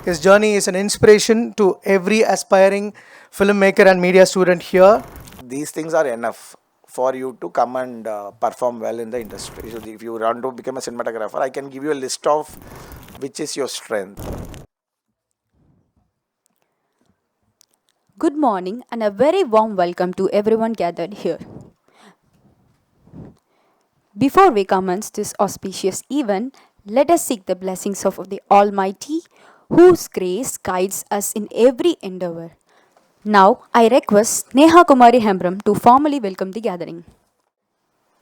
His journey is an inspiration to every aspiring filmmaker and media student here. These things are enough for you to come and perform well in the industry. So if you want to become a cinematographer, I can give you a list of which is your strength. Good morning and a very warm welcome to everyone gathered here. Before we commence this auspicious event, let us seek the blessings of the Almighty, whose grace guides us in every endeavor. Now, I request Neha Kumari Hembram to formally welcome the gathering.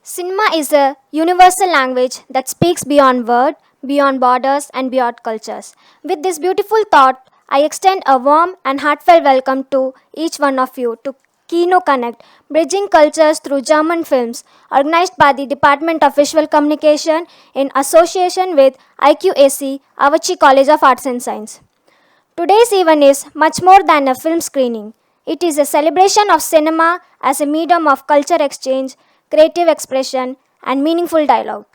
Cinema is a universal language that speaks beyond word, beyond borders, and beyond cultures. With this beautiful thought, I extend a warm and heartfelt welcome to each one of you to Kino Connect, Bridging Cultures Through German Films, organized by the Department of Visual Communication in association with IQAC, Avichi College of Arts and Science. Today's event is much more than a film screening. It is a celebration of cinema as a medium of culture exchange, creative expression, and meaningful dialogue.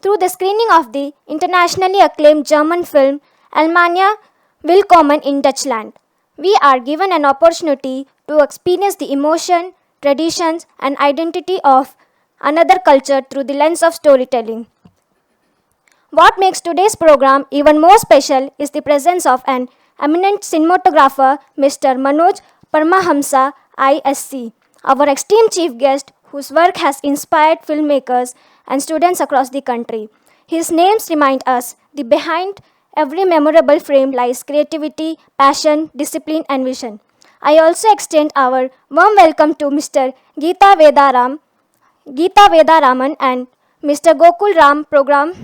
Through the screening of the internationally acclaimed German film Allemagne Willkommen in Deutschland, we are given an opportunity to experience the emotion, traditions, and identity of another culture through the lens of storytelling. What makes today's program even more special is the presence of an eminent cinematographer, Mr. Manoj Paramahamsa ISC, our esteemed chief guest whose work has inspired filmmakers and students across the country. His names remind us that behind every memorable frame lies creativity, passion, discipline, and vision. I also extend our warm welcome to Mr. Geeta Vedaraman and Mr. Gokul Ram, Program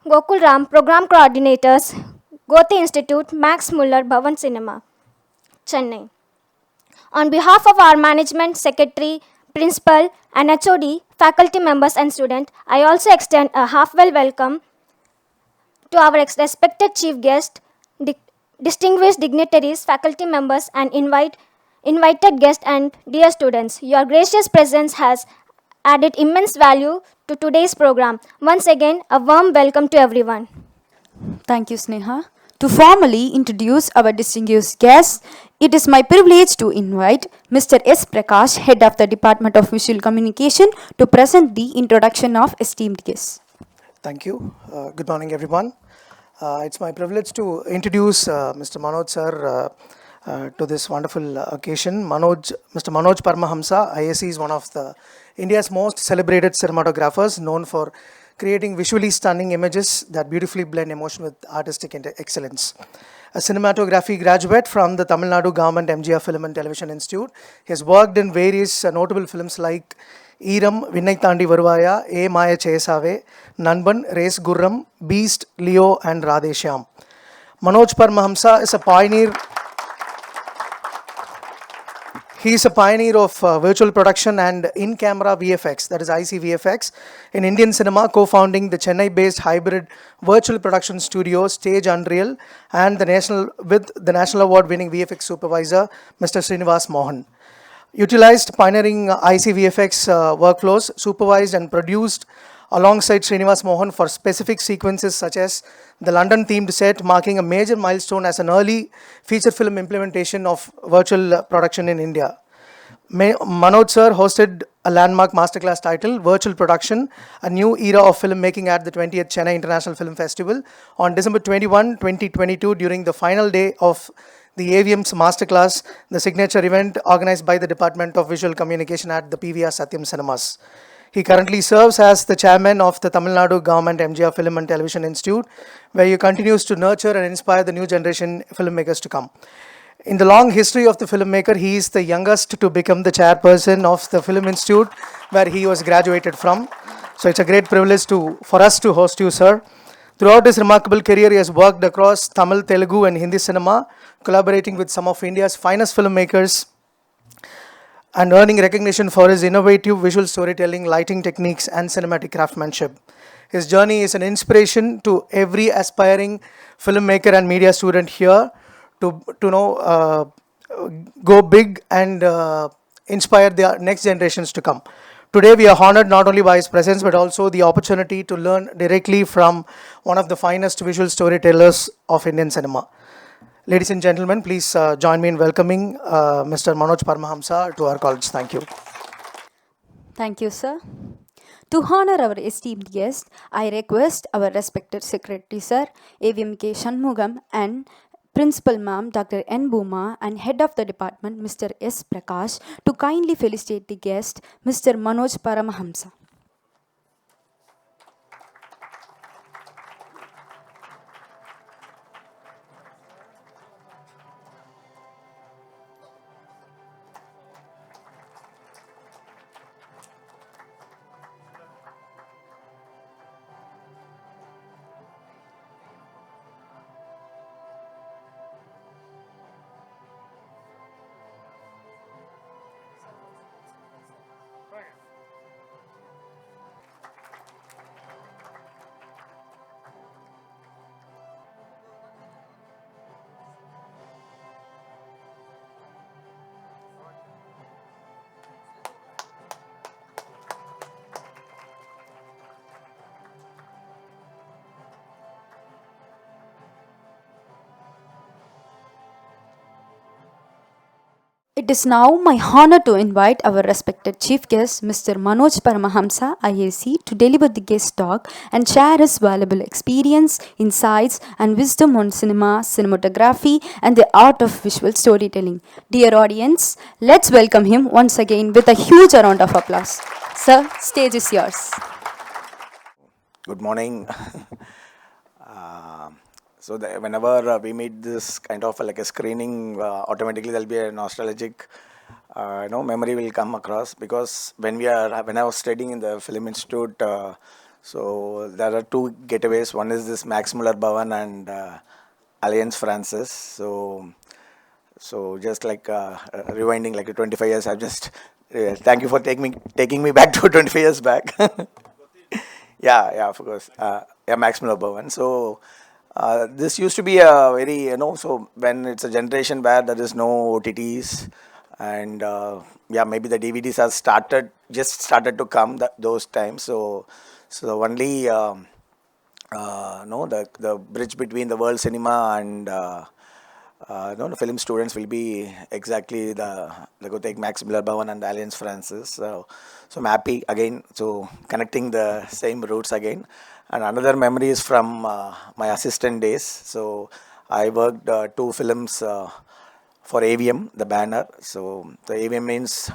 Coordinators, Gothi Institute, Max Muller, Bhavan Cinema, Chennai. On behalf of our management, secretary, principal, and HOD, faculty members, and students, I also extend a heartfelt welcome to our respected chief guest, distinguished dignitaries, faculty members, and invited guests and dear students. Your gracious presence has added immense value to today's program. Once again, a warm welcome to everyone. Thank you, Sneha. To formally introduce our distinguished guests, it is my privilege to invite Mr. S. Prakash, Head of the Department of Visual Communication, to present the introduction of esteemed guests. Thank you. Good morning, everyone. It's my privilege to introduce Mr. Manoj sir to this wonderful occasion. Mr. Manoj Paramahamsa ISC is one of the India's most celebrated cinematographers, known for creating visually stunning images that beautifully blend emotion with artistic excellence. A cinematography graduate from the Tamil Nadu Government MGR Film and Television Institute, he has worked in various notable films like Eeram, Vinnai Thandi Varuvaya, A Maya Chesave, Nanban, Race Gurram, Beast, Leo, and Radheshyam. Manoj Paramahamsa is a pioneer. He is a pioneer of virtual production and in-camera VFX, that is IC VFX, in Indian cinema, co-founding the Chennai-based hybrid virtual production studio Stage Unreal and the national award-winning VFX supervisor, Mr. Srinivas Mohan. Utilized pioneering IC VFX workflows, supervised and produced alongside Srinivas Mohan for specific sequences such as the London-themed set, marking a major milestone as an early feature film implementation of virtual production in India. Manoj sir hosted a landmark masterclass titled Virtual Production, a New Era of Filmmaking at the 20th Chennai International Film Festival on December 21, 2022 during the final day of the AVM's masterclass, the signature event organized by the Department of Visual Communication at the PVR Satyam Cinemas. He currently serves as the chairman of the Tamil Nadu Government MGR Film and Television Institute, where he continues to nurture and inspire the new generation filmmakers to come. In the long history of the filmmaker, he is the youngest to become the chairperson of the Film Institute, where he was graduated from. So it's a great privilege for us to host you, sir. Throughout his remarkable career, he has worked across Tamil, Telugu, and Hindi cinema, collaborating with some of India's finest filmmakers and earning recognition for his innovative visual storytelling, lighting techniques, and cinematic craftsmanship. His journey is an inspiration to every aspiring filmmaker and media student here to go big and inspire the next generations to come. Today, we are honored not only by his presence but also the opportunity to learn directly from one of the finest visual storytellers of Indian cinema. Ladies and gentlemen, please join me in welcoming Mr. Manoj Paramahamsa to our college. Thank you. Thank you, sir. To honor our esteemed guest, I request our respected Secretary, Sir, AVMK Shanmugam, and Principal Ma'am Dr. N. Bhuma, and Head of the Department, Mr. S. Prakash, to kindly felicitate the guest, Mr. Manoj Paramahamsa. It is now my honor to invite our respected chief guest, Mr. Manoj Paramahamsa ISC, to deliver the guest talk and share his valuable experience, insights, and wisdom on cinema, cinematography, and the art of visual storytelling. Dear audience, let's welcome him once again with a huge round of applause. Sir, stage is yours. Good morning. Whenever we meet this kind of like a screening, automatically there'll be a nostalgic, memory will come across, because when I was studying in the film institute, so there are two getaways. One is this Max Muller Bhavan and Alliance Francis. So just like rewinding like 25 years, I've just thank you for taking me back to 25 years back. Yeah, of course. Yeah, Max Muller Bhavan. So this used to be a very, so when it's a generation where there is no OTTs, and maybe the DVDs have just started to come those times. So the only, no, the bridge between the world cinema and the film students will be exactly the take Max Miller Bhavan and Alliance Francis. So I'm happy again. So connecting the same roots again. And another memory is from my assistant days. So I worked two films for AVM, the banner. So the AVM means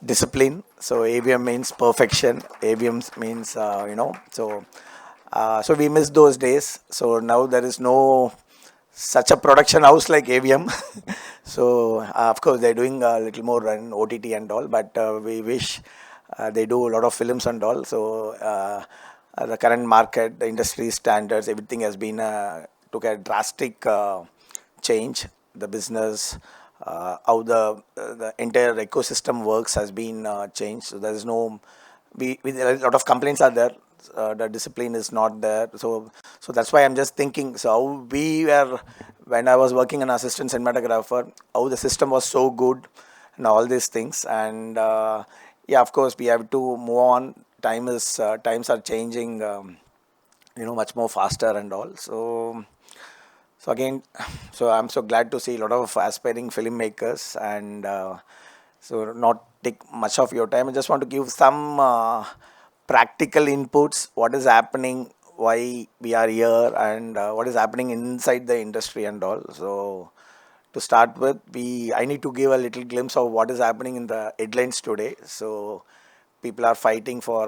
discipline. So AVM means perfection. AVM means so we miss those days. So now there is no such a production house like AVM. So of course they're doing a little more on OTT and all, but we wish they do a lot of films and all. So the current market, the industry standards, everything has been took a drastic change. The business, how the entire ecosystem works has been changed. So there is no, a lot of complaints are there. The discipline is not there. So that's why I'm just thinking. So how we were when I was working an assistant cinematographer, how the system was so good and all these things. And of course we have to move on. Times are changing, much more faster and all. So again, so I'm so glad to see a lot of aspiring filmmakers, and so not take much of your time. I just want to give some practical inputs, what is happening, why we are here, and what is happening inside the industry and all. So to start with, I need to give a little glimpse of what is happening in the headlines today. So people are fighting for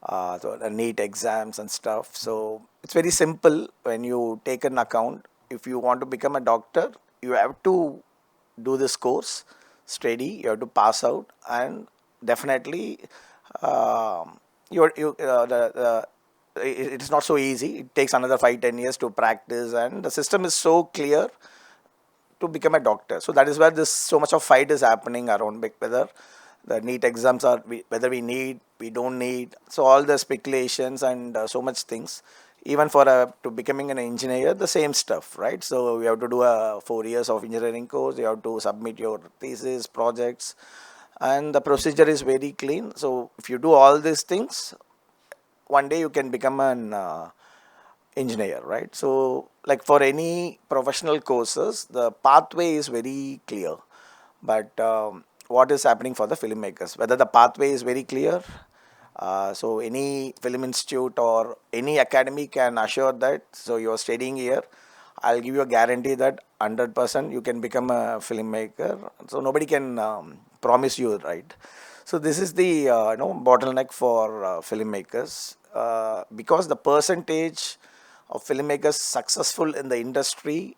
the NEET exams and stuff. So it's very simple. When you take an account, if you want to become a doctor, you have to do this course, study, you have to pass out, and definitely it's not so easy. It takes another 5-10 years to practice, and the system is so clear to become a doctor. So that is where this so much of fight is happening around whether the NEET exams are, whether we need, we don't need. So all the speculations and so much things. Even for to becoming an engineer, the same stuff, right? So you have to do a 4 years of engineering course. You have to submit your thesis, projects, and the procedure is very clean. So if you do all these things, one day you can become an engineer, right? So like for any professional courses, the pathway is very clear. But what is happening for the filmmakers? Whether the pathway is very clear, so any film institute or any academy can assure that. So you are studying here, I'll give you a guarantee that 100% you can become a filmmaker. So nobody can promise you, right? So this is the bottleneck for filmmakers, because the percentage of filmmakers successful in the industry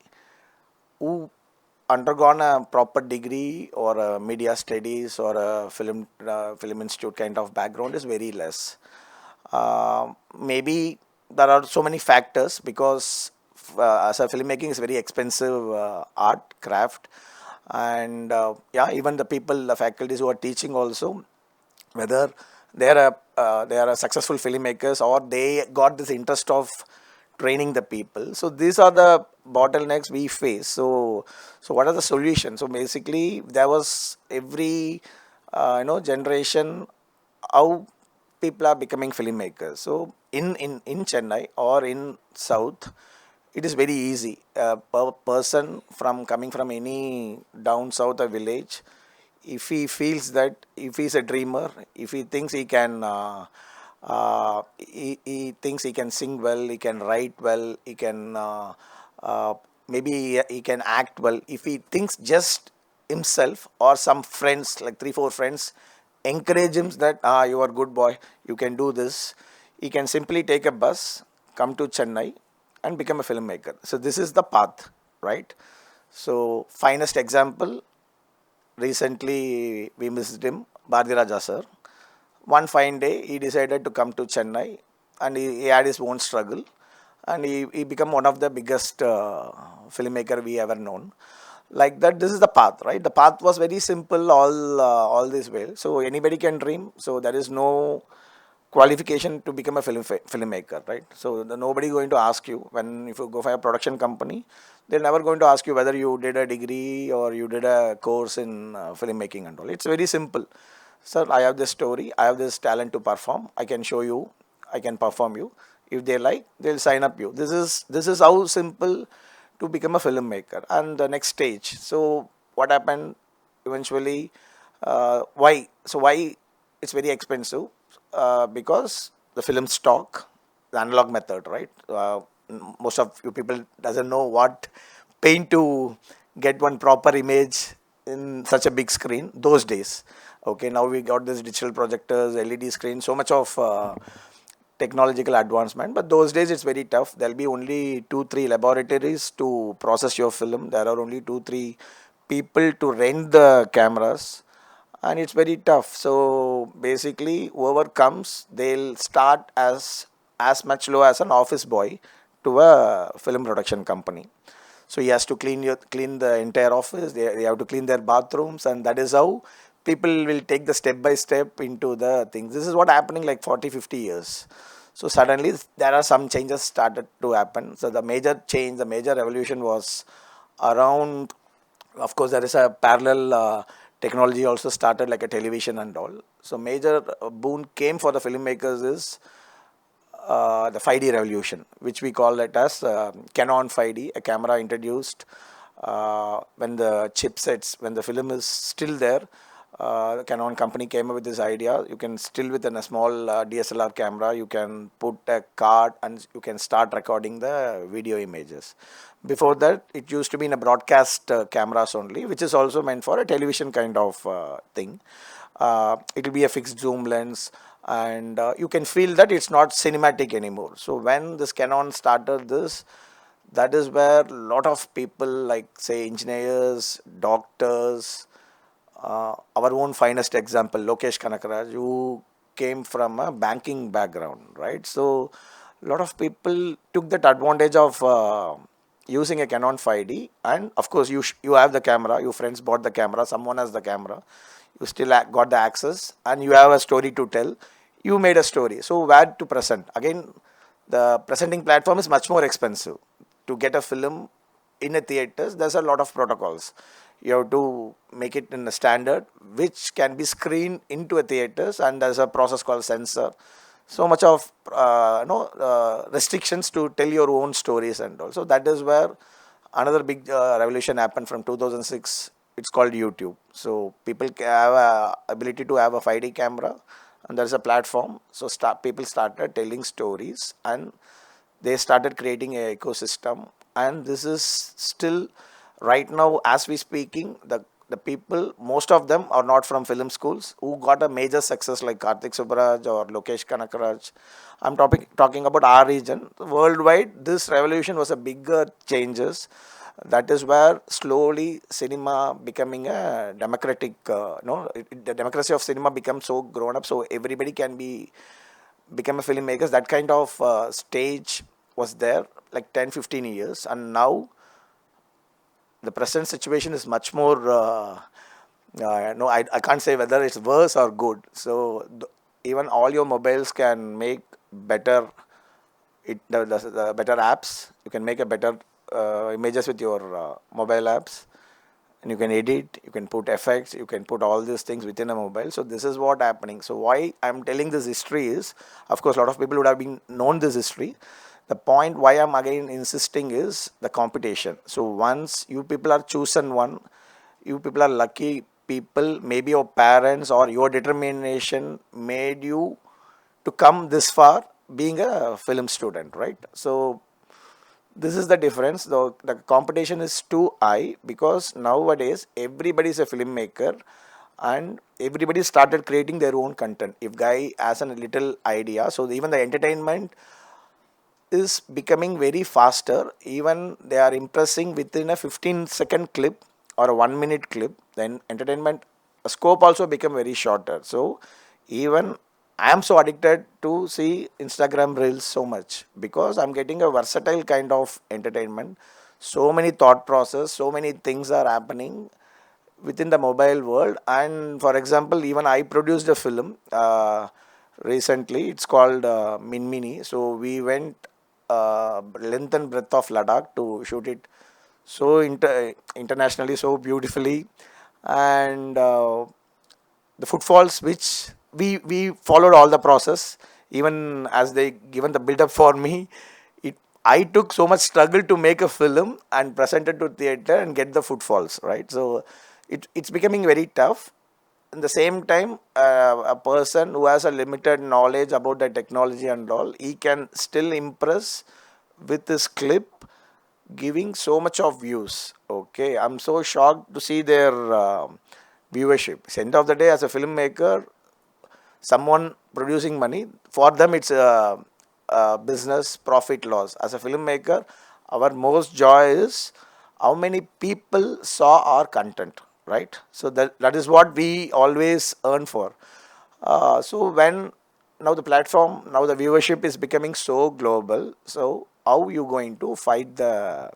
who undergone a proper degree or a media studies or a film institute kind of background is very less. Maybe there are so many factors, because as a filmmaking is very expensive art craft, and yeah, even the people, the faculties who are teaching also, whether they are a successful filmmakers or they got this interest of training the people. So these are the bottlenecks we face. So what are the solutions? So basically there was every generation how people are becoming filmmakers. So in Chennai or in South, it is very easy. A person from coming from any down south or village, if he feels that, if he's a dreamer, if he thinks he can he thinks he can sing well, he can write well, he can maybe he can act well, if he thinks just himself or some friends, like 3 4 friends encourage him that you are good boy, you can do this, he can simply take a bus, come to Chennai and become a filmmaker. So this is the path, right? So finest example, recently we missed him, Bhardiraja sir. One fine day, he decided to come to Chennai, and he had his own struggle, and he became one of the biggest filmmaker we ever known. Like that, this is the path, right? The path was very simple all this way. So anybody can dream. So there is no qualification to become a filmmaker, right? So nobody going to ask you when, if you go for a production company, they're never going to ask you whether you did a degree or you did a course in filmmaking and all. It's very simple. Sir, I have this story, I have this talent to perform, I can show you, I can perform you. If they like, they'll sign up you. This is how simple to become a filmmaker. And the next stage. So what happened eventually? Why it's very expensive? Because the film stock, the analog method, right? Most of you people doesn't know what pain to get one proper image in such a big screen those days. Okay, now we got this digital projectors, LED screen, so much of technological advancement, but those days it's very tough. There'll be only 2 3 laboratories to process your film. There are only 2 3 people to rent the cameras, and it's very tough. So basically whoever comes, they'll start as much low as an office boy to a film production company. So he has to clean the entire office. They have to clean their bathrooms, and that is how people will take the step by step into the things. This is what happening like 40 50 years. So suddenly there are some changes started to happen. So the major change, the major revolution was around. Of course, there is a parallel technology also started, like a television and all. So major boon came for the filmmakers is the 5D revolution, which we call it as Canon 5D, a camera introduced when the chipsets, when the film is still there. The Canon company came up with this idea. You can still, within a small DSLR camera, you can put a card and you can start recording the video images. Before that, it used to be in a broadcast cameras only, which is also meant for a television kind of thing. It will be a fixed zoom lens, and you can feel that it's not cinematic anymore. So when this Canon started this, that is where a lot of people, like say engineers, doctors, our own finest example, Lokesh Kanakaraj, who came from a banking background, right? So a lot of people took that advantage of using a Canon 5D, and of course you have the camera, your friends bought the camera, someone has the camera, you still got the access, and you have a story to tell. You made a story. So where to present? Again, the presenting platform is much more expensive. To get a film in a theaters, there's a lot of protocols. you have to make it in a standard which can be screened into a theaters, and there's a process called censor. So much of restrictions to tell your own stories and all. So that is where another big revolution happened from 2006. It's called YouTube. So people have a ability to have a 5D camera, and there's a platform. So people started telling stories, and they started creating a ecosystem. And this is still right now as we speaking, the people, most of them are not from film schools who got a major success like Karthik Subbaraj or Lokesh Kanakaraj. I'm talking about our region. Worldwide, this revolution was a bigger changes. That is where slowly cinema becoming a democratic, the democracy of cinema becomes so grown up, so everybody can become a filmmakers. That kind of stage was there like 10-15 years, and now the present situation is much more no, I can't say whether it's worse or good. So even all your mobiles can make better the better apps. You can make a better images with your mobile apps, and you can edit, you can put effects, you can put all these things within a mobile. So this is what happening. So why I'm telling this history is, of course, a lot of people would have been known this history. The point why I'm again insisting is the competition. So once you people are chosen one, you people are lucky people, maybe your parents or your determination made you to come this far being a film student, right? So this is the difference. The competition is too high because nowadays everybody is a filmmaker, and everybody started creating their own content. If guy has a little idea, so even the entertainment is becoming very faster. Even they are impressing within a 15-second clip or a 1 minute clip. Then entertainment scope also become very shorter. So even I am so addicted to see Instagram reels so much because I'm getting a versatile kind of entertainment. So many thought process, so many things are happening within the mobile world. And for example, even I produced a film recently. It's called Min Mini. So we went length and breadth of Ladakh to shoot it so internationally, so beautifully. And the footfalls which we followed all the process, even as they given the build up for me, it I took so much struggle to make a film and present it to theater and get the footfalls, right? So it's becoming very tough. In the same time, a person who has a limited knowledge about the technology and all, he can still impress with this clip giving so much of views. Okay, I'm so shocked to see their viewership. At the end of the day, as a filmmaker, someone producing money, for them it's a business profit loss. As a filmmaker, our most joy is how many people saw our content, right? So that is what we always earn for. So when now the platform, now the viewership is becoming so global, so how you going to fight the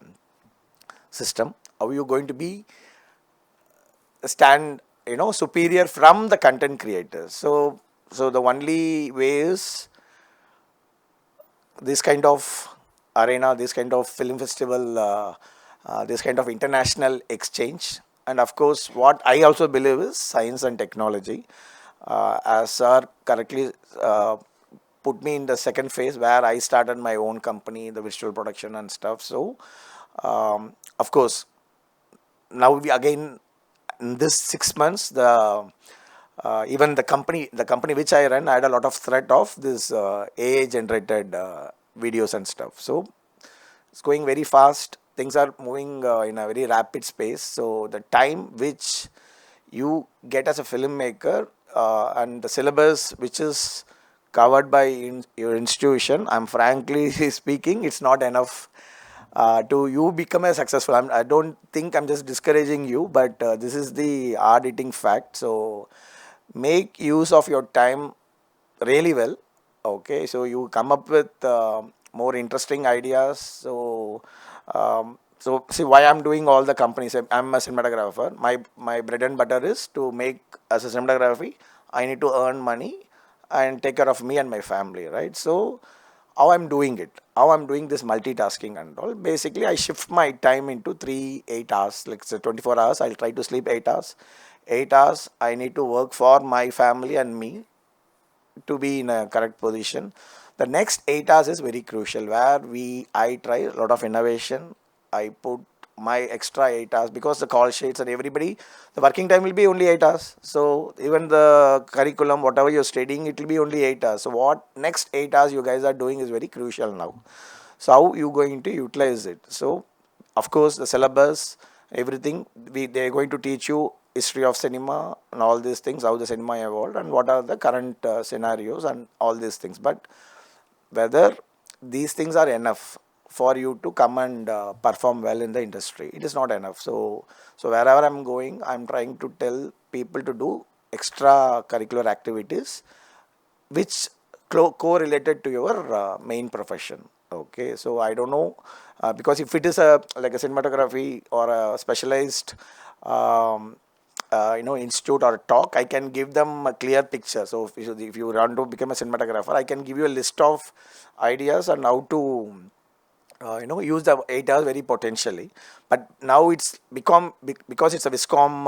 system? How you going to be stand superior from the content creators? So the only way is this kind of arena, this kind of film festival, this kind of international exchange. And of course, what I also believe is science and technology. As sir correctly put me in the second phase where I started my own company, the visual production and stuff. So of course, now we again in this 6 months, even the company which I run, I had a lot of threat of this AI generated videos and stuff. So it's going very fast. Things are moving in a very rapid space. So the time which you get as a filmmaker and the syllabus which is covered by your institution, I'm frankly speaking, it's not enough to you become a successful. I don't think I'm just discouraging you, but this is the hard hitting fact. So make use of your time really well. Okay, so you come up with more interesting ideas. So see why I'm doing all the companies. I'm a cinematographer. My bread and butter is to make as a cinematography. I need to earn money and take care of me and my family, right? So how I'm doing it, how I'm doing this multitasking and all. Basically, I shift my time into 8 hours, like say 24 hours. I'll try to sleep 8 hours. 8 hours, I need to work for my family and me to be in a correct position. The next 8 hours is very crucial where I try a lot of innovation. I put my extra 8 hours because the call sheets and everybody, the working time will be only 8 hours. So even the curriculum, whatever you're studying, it will be only 8 hours. So what next 8 hours you guys are doing is very crucial now. So how you going to utilize it? So of course the syllabus, everything, they're going to teach you history of cinema and all these things, how the cinema evolved and what are the current scenarios and all these things. But whether these things are enough for you to come and perform well in the industry, it is not enough. So wherever I'm going, I'm trying to tell people to do extra curricular activities which correlated to your main profession. Okay, so I don't know, because if it is a like a cinematography or a specialized institute or talk, I can give them a clear picture. So if you want to become a cinematographer, I can give you a list of ideas and how to use the 8 hours very potentially. But now it's become because it's a viscom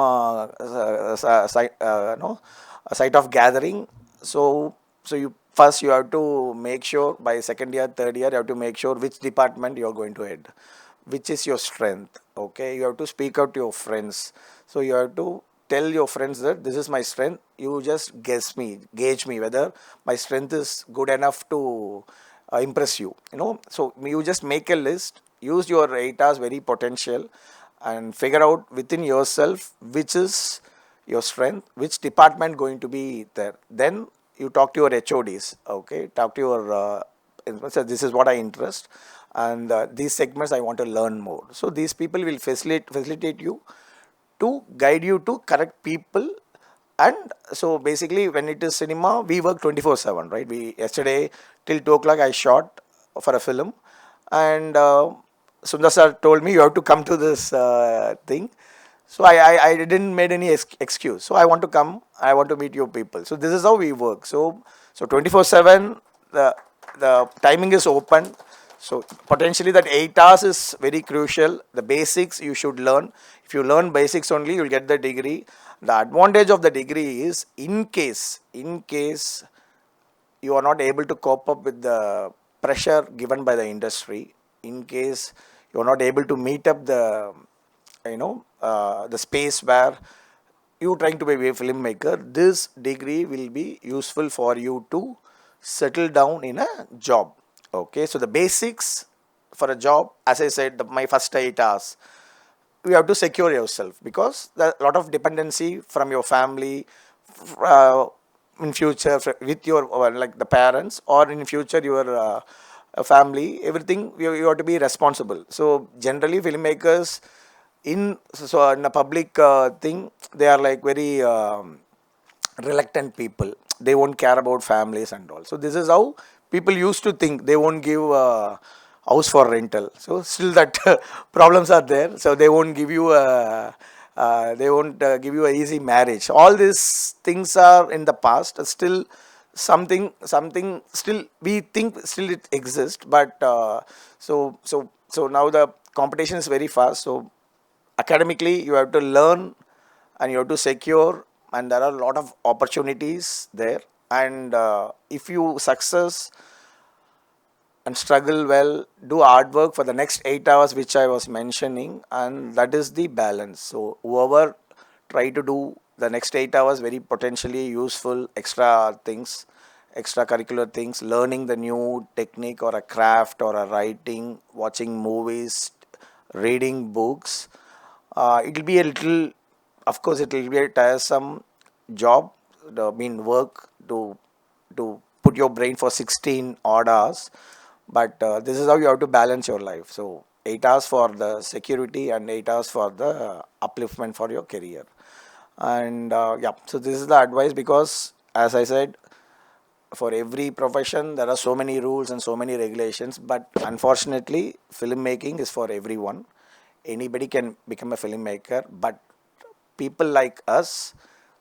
site, a site of gathering. So you first you have to make sure by second year, third year, you have to make sure which department you are going to head, which is your strength. Okay, you have to speak out to your friends. So you have to tell your friends that this is my strength. You just gauge me whether my strength is good enough to impress you. So you just make a list, use your 8 hours very potential, and figure out within yourself which is your strength, which department going to be there. Then you talk to your HODs. Okay, talk to your say this is what I interest, and these segments I want to learn more. So these people will facilitate you to guide you to correct people. And so basically when it is cinema, we work 24/7, right? We yesterday till 2 o'clock I shot for a film, and Sundar sir told me you have to come to this thing. So I didn't made any excuse. So I want to come, I want to meet your people. So this is how we work. So 24/7 the timing is open. So potentially that 8 hours is very crucial. The basics you should learn. If you learn basics only, you'll get the degree. The advantage of the degree is in case you are not able to cope up with the pressure given by the industry, in case you are not able to meet up the space where you trying to be a filmmaker, this degree will be useful for you to settle down in a job. Okay, so the basics for a job, as I said, my first 8 hours, you have to secure yourself because there are a lot of dependency from your family, uh, in future with your like the parents, or in future your family, everything you have to be responsible. So generally filmmakers in a public thing, they are like very reluctant people. They won't care about families and all. So this is how people used to think. They won't give house for rental. So still that problems are there. So they won't give you a easy marriage. All these things are in the past. Still something still we think still it exists. But so now the competition is very fast. So academically you have to learn and you have to secure, and there are a lot of opportunities there. And if you success and struggle well, do hard work for the next 8 hours which I was mentioning, and that is the balance. So whoever try to do the next 8 hours very potentially useful extra things, extracurricular things, learning the new technique or a craft or a writing, watching movies, reading books, it will be a little, of course it will be a tiresome job, work to put your brain for 16 odd hours. But this is how you have to balance your life. So 8 hours for the security and 8 hours for the upliftment for your career. And yeah, so this is the advice, because as I said, for every profession there are so many rules and so many regulations, but unfortunately filmmaking is for everyone. Anybody can become a filmmaker, but people like us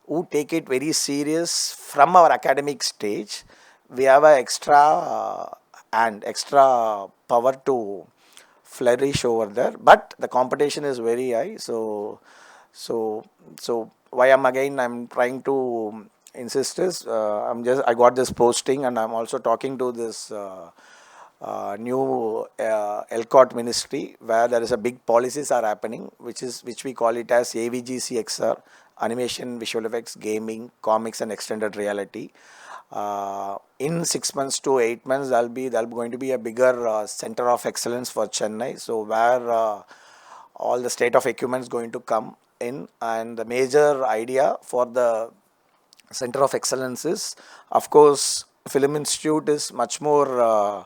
who take it very serious from our academic stage, we have a extra and extra power to flourish over there, but the competition is very high. So so why I'm trying to insist is, I got this posting, and I'm also talking to this new LCOT ministry, where there is a big policies are happening, which we call it as AVGCXR, animation, visual effects, gaming, comics, and extended reality. In 6 months to 8 months, there'll be going to be a bigger center of excellence for Chennai. So where all the state of equipment is going to come in, and the major idea for the center of excellence is, of course, film institute is much more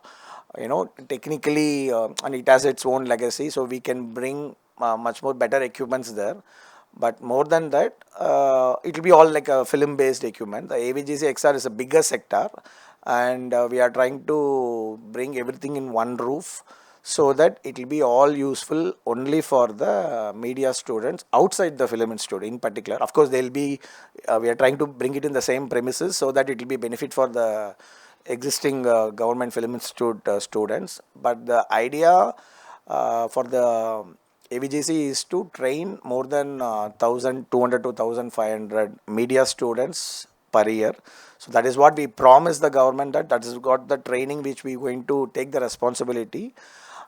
technically, and it has its own legacy, so we can bring much more better equipments there. But more than that, it will be all like a film based equipment. The AVGC XR is a bigger sector, and we are trying to bring everything in one roof, so that it will be all useful only for the media students outside the film institute in particular. Of course, they'll be, we are trying to bring it in the same premises, so that it will be benefit for the existing government film institute students. But the idea for the AVGC is to train more than 1,200 to 1,500 media students per year. So that is what we promised the government, that is got the training which we going to take the responsibility.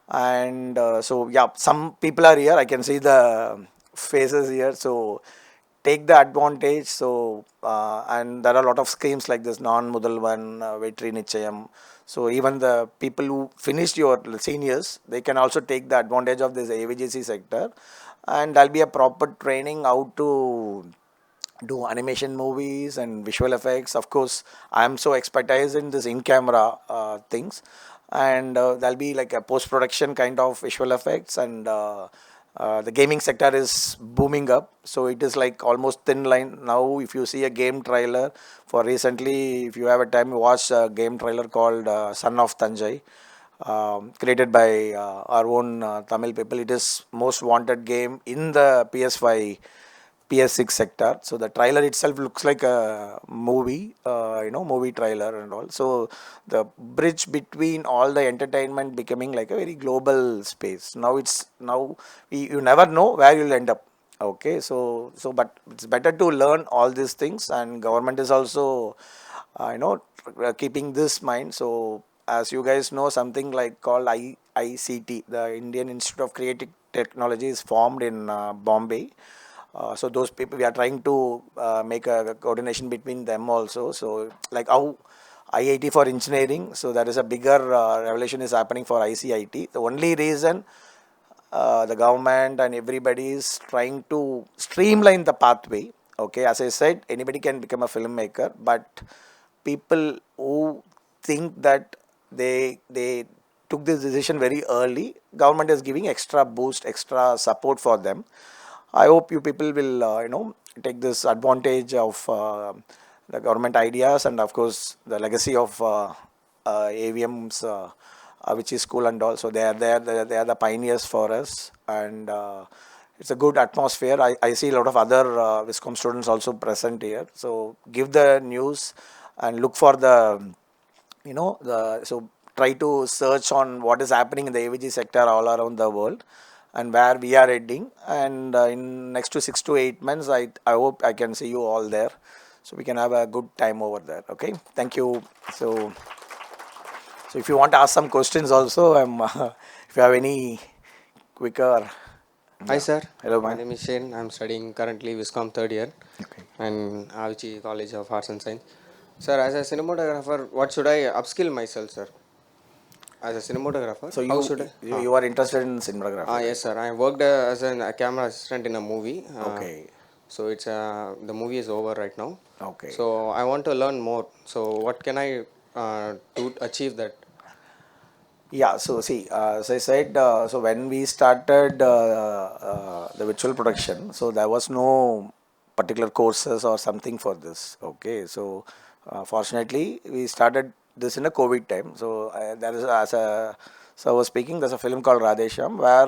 And so yeah, some people are here, I can see the faces here, so take the advantage. So and there are a lot of schemes like this, non mudalvan, vetri nichayam. So even the people who finished your seniors, they can also take the advantage of this AVGC sector, and there'll be a proper training how to do animation movies and visual effects. Of course, I am so expertise in this in camera things, and there'll be like a post production kind of visual effects, and the gaming sector is booming up. So it is like almost thin line now. If you see a game trailer for recently, if you have a time, watch a game trailer called Son of Tanjai, created by our own Tamil people. It is most wanted game in the PS5, PS6 sector. So the trailer itself looks like a movie, movie trailer and all. So the bridge between all the entertainment becoming like a very global space. You never know where you'll end up. Okay, but it's better to learn all these things, and government is also, keeping this mind. So as you guys know, something like called ICT, the Indian Institute of Creative Technology, is formed in Bombay. So those people, we are trying to make a coordination between them also. So like how IIT for engineering, so there is a bigger revelation is happening for ICIT. The only reason the government and everybody is trying to streamline the pathway. Okay, as I said, anybody can become a filmmaker, but people who think that they took this decision very early, government is giving extra boost, extra support for them. I hope you people will, take this advantage of the government ideas, and of course the legacy of AVM's Avichi school and all. So they are the pioneers for us, and it's a good atmosphere. I see a lot of other Viscom students also present here. So give the news and look for so try to search on what is happening in the AVG sector all around the world, and where we are heading. And in next to 6 to 8 months, I hope I can see you all there, so we can have a good time over there. Okay, thank you. So if you want to ask some questions also, if you have any quicker. Hi sir, Hello, my man. name is Shane. I'm studying currently Viscom third year and Avichi College of Arts and Science. Sir, as a cinematographer, what should I upskill myself, sir? As a cinematographer, So how you should I? you are interested in cinematography, right? Yes, sir. I worked as a camera assistant in a movie. Okay. So it's the movie is over right now. Okay. So I want to learn more. So what can I do to achieve that? Yeah, so see, as I said, so when we started the virtual production, so there was no particular courses or something for this. Okay, so fortunately, we started this in a COVID time. So there is, so I was speaking, there's a film called Radhesham, where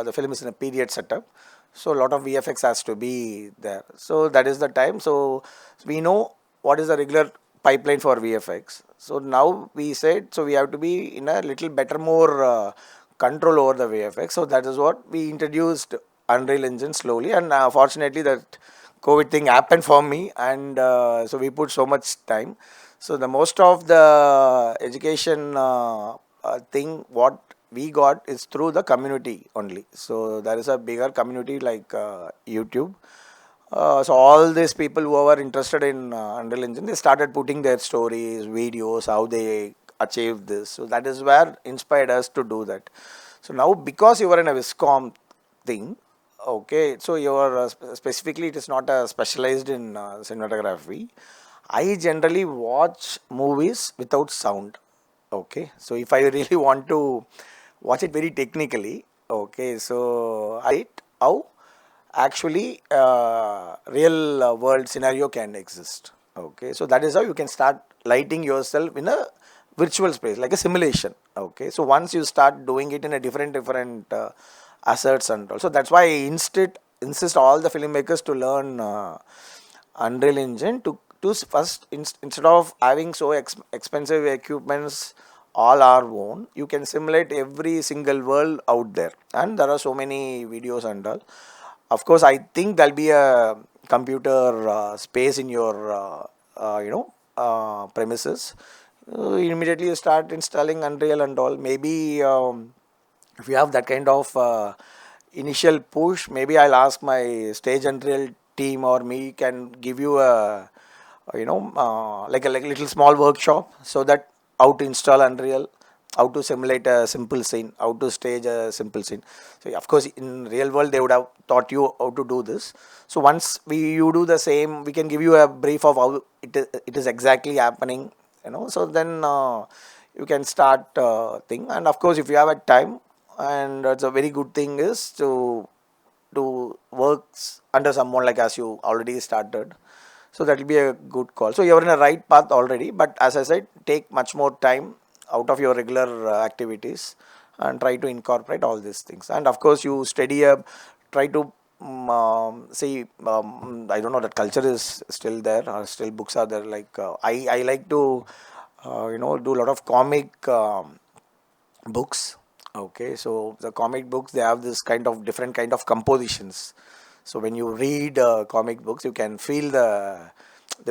the film is in a period setup. So a lot of VFX has to be there. So that is the time. So we know what is the regular pipeline for VFX. So now we said, so we have to be in a little better, more control over the VFX. So that is what we introduced Unreal Engine slowly, and fortunately that COVID thing happened for me, and so we put so much time. So the most of the education thing what we got is through the community only. So there is a bigger community like YouTube. So all these people who are interested in Unreal Engine, they started putting their stories, videos, how they achieved this. So that is where inspired us to do that. So now because you are in a Viscom thing, okay, so you are specifically it is not specialized in cinematography. I generally watch movies without sound. Okay, so if I really want to watch it very technically, okay, so I how actually real world scenario can exist. Okay, so that is how you can start lighting yourself in a virtual space like a simulation. Okay, so once you start doing it in a different assets and all, so that's why I insist all the filmmakers to learn Unreal Engine to first instead of having so expensive equipments all our own, you can simulate every single world out there, and there are so many videos and all. Of course, I think there'll be a computer space in your premises. Immediately you start installing Unreal and all. Maybe if you have that kind of initial push, maybe I'll ask my stage Unreal team or me can give you a like a little small workshop, so that how to install Unreal, how to simulate a simple scene, how to stage a simple scene. So of course in real world they would have taught you how to do this. So once you do the same, we can give you a brief of how it is exactly happening, so then you can start thing. And of course if you have a time, and it's a very good thing is to work under someone like as you already started. So that will be a good call. So you are in a right path already, but as I said, take much more time out of your regular activities and try to incorporate all these things. And of course you study up, try to see, I don't know that culture is still there or still books are there, like I like to do a lot of comic books. Okay, so the comic books, they have this kind of different kind of compositions. So when you read comic books, you can feel the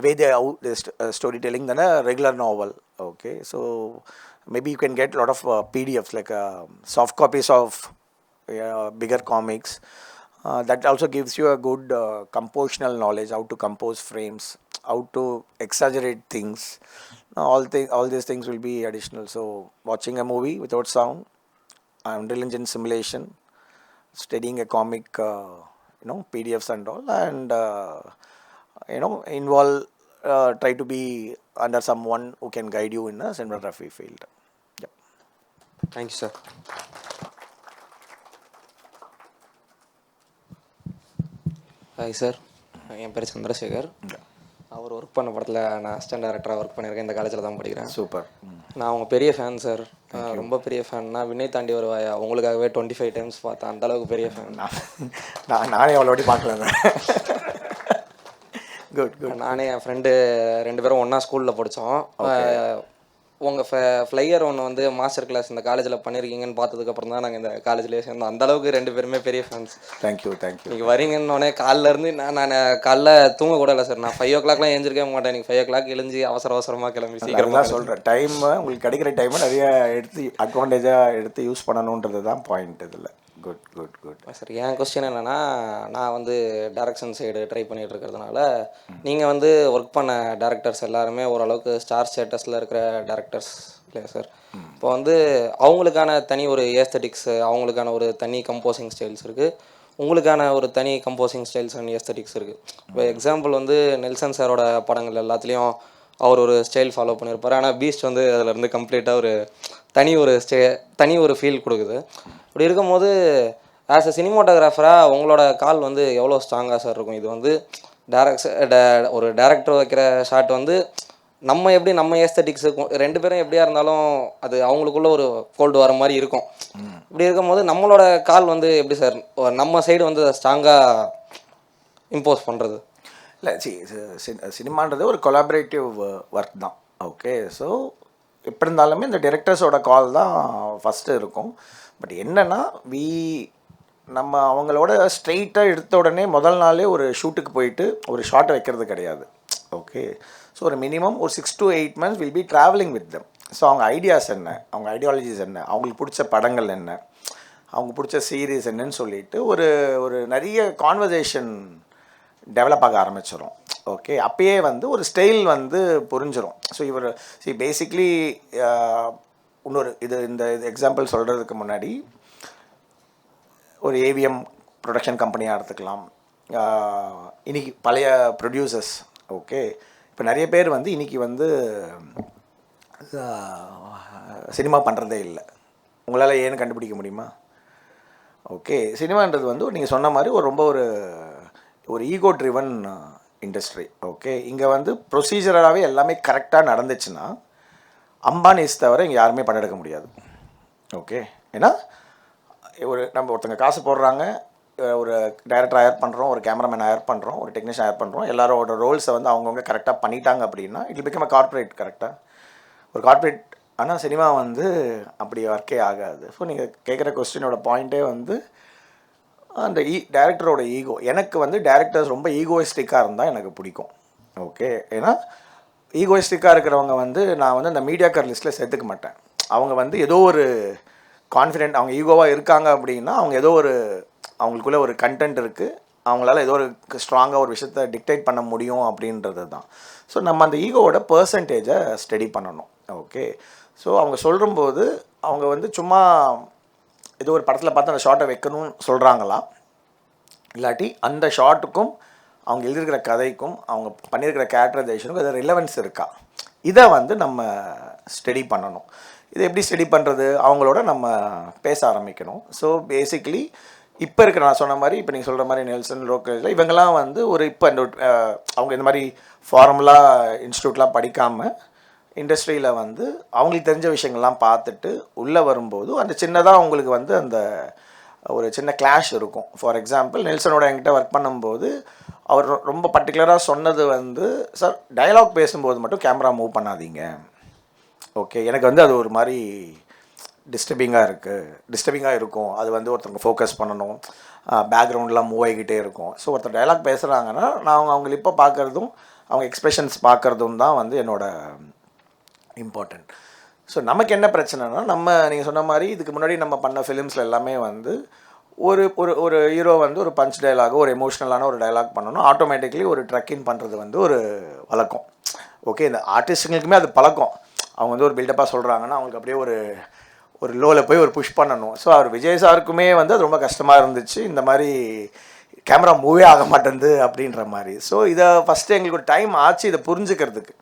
way they are storytelling than a regular novel. Okay, so maybe you can get a lot of PDFs like soft copies of bigger comics. That also gives you a good compositional knowledge, how to compose frames, how to exaggerate things. All these things will be additional. So watching a movie without sound, Unreal Engine simulation, studying a comic, PDFs and all, and involve, try to be under someone who can guide you in a cinematography field. Yep. Thank you, sir. Hi sir, என் பேர் சந்திரசேகர். அவர் work பண்ண படத்தில் நான் assistant டைரக்டராக work பண்ணியிருக்கேன். இந்த காலேஜில் தான் படிக்கிறேன். சூப்பர். நான் அவங்க பெரிய ஃபேன் சார், ரொம்ப பெரிய ஃபேன்னா வினை தாண்டி வருவாயா உங்களுக்காகவே 25 டைம்ஸ் பார்த்தேன். அந்தளவுக்கு பெரிய ஃபேன். நானே அவ்வளோடி பார்க்கல. Good good. நானே என் ஃப்ரெண்டு 2 பேரும் ஒன்றா ஸ்கூலில் படித்தோம். உங்கள் ஃப்ளையர் ஒன்று வந்து மாஸ்டர் கிளாஸ் இந்த காலேஜில் பண்ணியிருக்கீங்கன்னு பார்த்ததுக்கப்புறம் தான் நாங்கள் இந்த காலேஜ்லேயே சேர்ந்தோம். அந்தளவுக்கு 2 பேருமே பெரிய ஃபேன்ஸ். தேங்க்யூ. நீங்கள் வரீங்கன்னொடனே காலிலேருந்து நான் காலைல தூங்க கூட இல்லை சார். நான் 5 o'clockலாம் எழுந்திருக்கவே மாட்டேன். நீங்கள் 5 o'clock எழுஞ்சி அவசரமாக கிளம்பி சீக்கிரமாக சொல்கிறேன். டைம் உங்களுக்கு கிடைக்கிற டைமை நிறைய அட்வான்டேஜாக எடுத்து யூஸ் பண்ணணுன்றது தான் பாயிண்ட் இதில். Good good good sir. என் கொஸ்டின் என்னென்னா, நான் வந்து டைரக்ஷன் சைடு ட்ரை பண்ணிகிட்டு இருக்கிறதுனால நீங்கள் வந்து ஒர்க் பண்ண டேரக்டர்ஸ் எல்லாருமே ஓரளவுக்கு ஸ்டார் ஸ்டேட்டஸில் இருக்கிற டேரக்டர்ஸ் இல்லையா சார்? இப்போ வந்து அவங்களுக்கான தனி ஒரு ஏஸ்தட்டிக்ஸ், அவங்களுக்கான ஒரு தனி கம்போசிங் ஸ்டைல்ஸ் இருக்குது, உங்களுக்கான ஒரு தனி கம்போசிங் ஸ்டைல்ஸ் அண்ட் ஏஸ்தட்டிக்ஸ் இருக்குது. இப்போ எக்ஸாம்பிள் வந்து நெல்சன் சாரோட படங்கள் எல்லாத்துலேயும் அவர் ஒரு ஸ்டைல் ஃபாலோ பண்ணியிருப்பார். ஆனால் பீஸ்ட் வந்து அதிலேருந்து கம்ப்ளீட்டாக ஒரு தனி ஒரு ஃபீல் கொடுக்குது. இப்படி இருக்கும்போது ஆஸ் அ சினிமாட்டோகிராஃபராக உங்களோட கால் வந்து எவ்வளோ ஸ்ட்ராங்காக சார் இருக்கும்? இது வந்து ஒரு டேரக்டர் வைக்கிற ஷாட் வந்து நம்ம ஏஸ்தட்டிக்ஸு 2 பேரும் எப்படியா இருந்தாலும் அது அவங்களுக்குள்ள ஒரு கோல்டு வர மாதிரி இருக்கும். இப்படி இருக்கும்போது நம்மளோட கால் வந்து எப்படி சார் நம்ம சைடு வந்து ஸ்ட்ராங்காக இம்போஸ் பண்ணுறது? இல்லை சினிமான்றது ஒரு கொலாபரேட்டிவ் ஒர்க் தான். ஓகே, ஸோ எப்படி இருந்தாலுமே இந்த டிரெக்டர்ஸோட கால் தான் ஃபஸ்ட்டு இருக்கும். பட் என்னென்னா நம்ம அவங்களோட ஸ்ட்ரெயிட்டாக எடுத்த உடனே முதல் நாளே ஒரு ஷூட்டுக்கு போயிட்டு ஒரு ஷாட் வைக்கிறது கிடையாது. ஓகே, ஸோ ஒரு மினிமம் ஒரு 6 to 8 months will be travelling with them. So அவங்க ஐடியாஸ் என்ன, அவங்க ஐடியாலஜிஸ் என்ன, அவங்களுக்கு பிடிச்ச படங்கள் என்ன, அவங்க பிடிச்ச சீரீஸ் என்னன்னு சொல்லிட்டு ஒரு ஒரு நிறைய கான்வர்சேஷன் டெவலப் ஆக ஆரம்பிச்சிடும். ஓகே, அப்பயே வந்து ஒரு ஸ்டைல் வந்து புரிஞ்சிடும். ஸோ இவர் பேசிக்லி இன்னொரு இந்த எக்ஸாம்பிள் சொல்கிறதுக்கு முன்னாடி ஒரு ஏவிஎம் ப்ரொடக்ஷன் கம்பெனியாக எடுத்துக்கலாம். இன்றைக்கி பழைய ப்ரொடியூசர்ஸ், ஓகே, இப்போ நிறைய பேர் வந்து இன்றைக்கி வந்து சினிமா பண்ணுறதே இல்லை. உங்களால் ஏன்னு கண்டுபிடிக்க முடியுமா? ஓகே, சினிமான்றது வந்து நீங்கள் சொன்ன மாதிரி ரொம்ப ஒரு ஈகோ ட்ரிவன் இண்டஸ்ட்ரி. ஓகே, இங்கே வந்து ப்ரொசீஜராகவே எல்லாமே கரெக்டாக நடந்துச்சுன்னா அம்பானிஸ் தவிர இங்கே யாருமே படம் முடியாது. ஓகே, ஏன்னா நம்ம ஒருத்தங்க காசு போடுறாங்க, ஒரு டைரக்டர் ஹயர் பண்ணுறோம், ஒரு கேமராமேன் ஹயர் பண்ணுறோம், ஒரு டெக்னீஷியன் ஹயர் பண்ணுறோம், எல்லாரோட ரோல்ஸை வந்து அவங்கவுங்க கரெக்டாக பண்ணிட்டாங்க அப்படின்னா இட் பிகம் அ கார்ப்பரேட். கரெக்டாக ஒரு கார்ப்பரேட். ஆனால் சினிமா வந்து அப்படி ஒர்க்கே ஆகாது. ஸோ நீங்கள் கேட்குற கொஸ்டினோட பாயிண்ட்டே வந்து அந்த டைரக்டரோட ஈகோ. எனக்கு வந்து டைரக்டர்ஸ் ரொம்ப ஈகோயிஸ்டிக்காக இருந்தால் எனக்கு பிடிக்கும். ஓகே, ஏன்னா ஈகோயிஸ்டிக்காக இருக்கிறவங்க வந்து நான் வந்து அந்த மீடியாக்கர் லிஸ்ட்டில் சேர்த்துக்க மாட்டேன். அவங்க வந்து ஏதோ ஒரு கான்ஃபிடென்ட், அவங்க ஈகோவாக இருக்காங்க அப்படின்னா அவங்க ஏதோ ஒரு அவங்களுக்குள்ளே ஒரு கண்டென்ட் இருக்குது, அவங்களால ஏதோ ஒரு ஸ்ட்ராங்காக ஒரு விஷயத்தை டிக்டேட் பண்ண முடியும் அப்படின்றது தான். ஸோ நம்ம அந்த ஈகோவோட பர்சன்டேஜை ஸ்டடி பண்ணணும். ஓகே, ஸோ அவங்க சொல்லும்போது அவங்க வந்து சும்மா ஏதோ ஒரு படத்தில் பார்த்து அந்த ஷார்ட்டை வைக்கணும்னு சொல்கிறாங்களா, இல்லாட்டி அந்த ஷார்ட்டுக்கும் அவங்க எழுதியிருக்கிற கதைக்கும் அவங்க பண்ணியிருக்கிற கேரக்டரைசேஷனுக்கும் அது ரிலவன்ஸ் இருக்கா, இதை வந்து நம்ம ஸ்டடி பண்ணணும். இதை எப்படி ஸ்டடி பண்ணுறது? அவங்களோட நம்ம பேச ஆரம்பிக்கணும். ஸோ பேசிக்லி இப்போ இருக்கிற நான் சொன்ன மாதிரி, இப்போ நீங்கள் சொல்கிற மாதிரி நெல்சன், லோக்கல், இவங்கெல்லாம் வந்து இப்போ இந்த அவங்க இந்த மாதிரி ஃபார்முலா இன்ஸ்டியூட்லாம் படிக்காமல் இண்டஸ்ட்ரியில் வந்து அவங்களுக்கு தெரிஞ்ச விஷயங்கள்லாம் பார்த்துட்டு உள்ளே வரும்போது அந்த சின்னதாக அவங்களுக்கு வந்து அந்த ஒரு சின்ன கிளாஷ் இருக்கும். ஃபார் எக்ஸாம்பிள் நெல்சனோட என்கிட்ட ஒர்க் பண்ணும்போது அவர் ரொம்ப பர்டிகுலராக சொன்னது வந்து, சார் டயலாக் பேசும்போது மட்டும் கேமரா மூவ் பண்ணாதீங்க. ஓகே, எனக்கு வந்து அது ஒரு மாதிரி டிஸ்டர்பிங்காக இருக்கும். அது வந்து ஒருத்தவங்க ஃபோக்கஸ் பண்ணணும், பேக்ரவுண்ட்லாம் மூவ் ஆகிக்கிட்டே இருக்கும். ஸோ ஒருத்தர் டைலாக் பேசுகிறாங்கன்னா நான் அவங்க இப்போ பார்க்குறதும் அவங்க எக்ஸ்ப்ரெஷன்ஸ் பார்க்குறதும் தான் வந்து என்னோடய இம்பார்ட்டண்ட். ஸோ நமக்கு என்ன பிரச்சனைனா, நீங்கள் சொன்ன மாதிரி இதுக்கு முன்னாடி நம்ம பண்ண ஃபிலிம்ஸில் எல்லாமே வந்து ஒரு ஒரு ஹீரோ வந்து ஒரு பஞ்ச் டைலாகோ ஒரு எமோஷ்னலான ஒரு டைலாக் பண்ணணும், ஆட்டோமேட்டிக்லி ஒரு ட்ரக்கின் பண்ணுறது வந்து ஒரு வழக்கம். ஓகே, இந்த ஆர்டிஸ்ட்டுங்களுக்குமே அது பழக்கம். அவங்க வந்து ஒரு பில்டப்பாக சொல்கிறாங்கன்னா அவங்களுக்கு அப்படியே ஒரு லோவில் போய் ஒரு புஷ் பண்ணணும். ஸோ அவர் விஜய் சாருக்குமே வந்து அது ரொம்ப கஷ்டமாக இருந்துச்சு, இந்த மாதிரி கேமரா மூவே ஆக மாட்டேங்குது அப்படின்ற மாதிரி. ஸோ இதை ஃபஸ்ட்டு எங்களுக்கு ஒரு டைம் ஆச்சு இதை புரிஞ்சுக்கிறதுக்கு.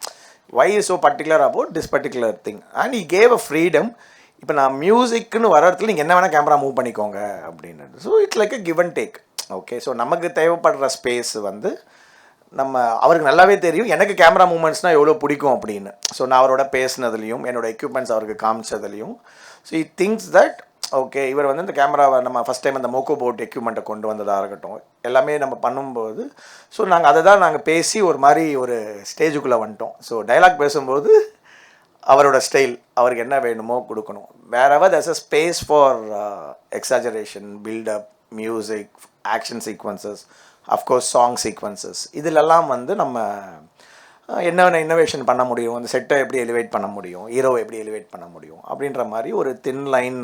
why is so particular about this particular thing, and he gave a freedom. இப்போ நான் மியூசிக்னு வர இடத்துல நீங்கள் என்ன வேணால் கேமரா மூவ் பண்ணிக்கோங்க அப்படின்னு. So it's like a give and take. Okay, so நமக்கு தேவைப்படுற ஸ்பேஸ் வந்து அவருக்கு நல்லாவே தெரியும் எனக்கு கேமரா மூமெண்ட்ஸ்னால் எவ்வளோ பிடிக்கும் அப்படின்னு. ஸோ நான் அவரோட பேசினதுலையும் என்னோடய எக்யூப்மெண்ட்ஸ் அவருக்கு காமிச்சதுலையும் so the things that okay, இவர் வந்து இந்த கேமராவை நம்ம ஃபஸ்ட் டைம் அந்த மோக்கோ போட் எக்யூப்மெண்ட்டை கொண்டு வந்ததாக இருக்கட்டும், எல்லாமே நம்ம பண்ணும்போது ஸோ நாங்கள் அதை தான் நாங்கள் பேசி ஒரு மாதிரி ஒரு ஸ்டேஜுக்குள்ளே வந்துட்டோம். ஸோ டைலாக் பேசும்போது அவரோட ஸ்டைல் அவருக்கு என்ன வேணுமோ கொடுக்கணும். Whatever there's a space for exaggeration, buildup, music, action sequences, of course song sequences, இதிலெல்லாம் வந்து நம்ம என்னென்ன இன்னோவேஷன் பண்ண முடியும், அந்த செட்டை எப்படி எலிவேட் பண்ண முடியும், ஹீரோவை எப்படி எலிவேட் பண்ண முடியும் அப்படின்ற மாதிரி ஒரு தின் லைன்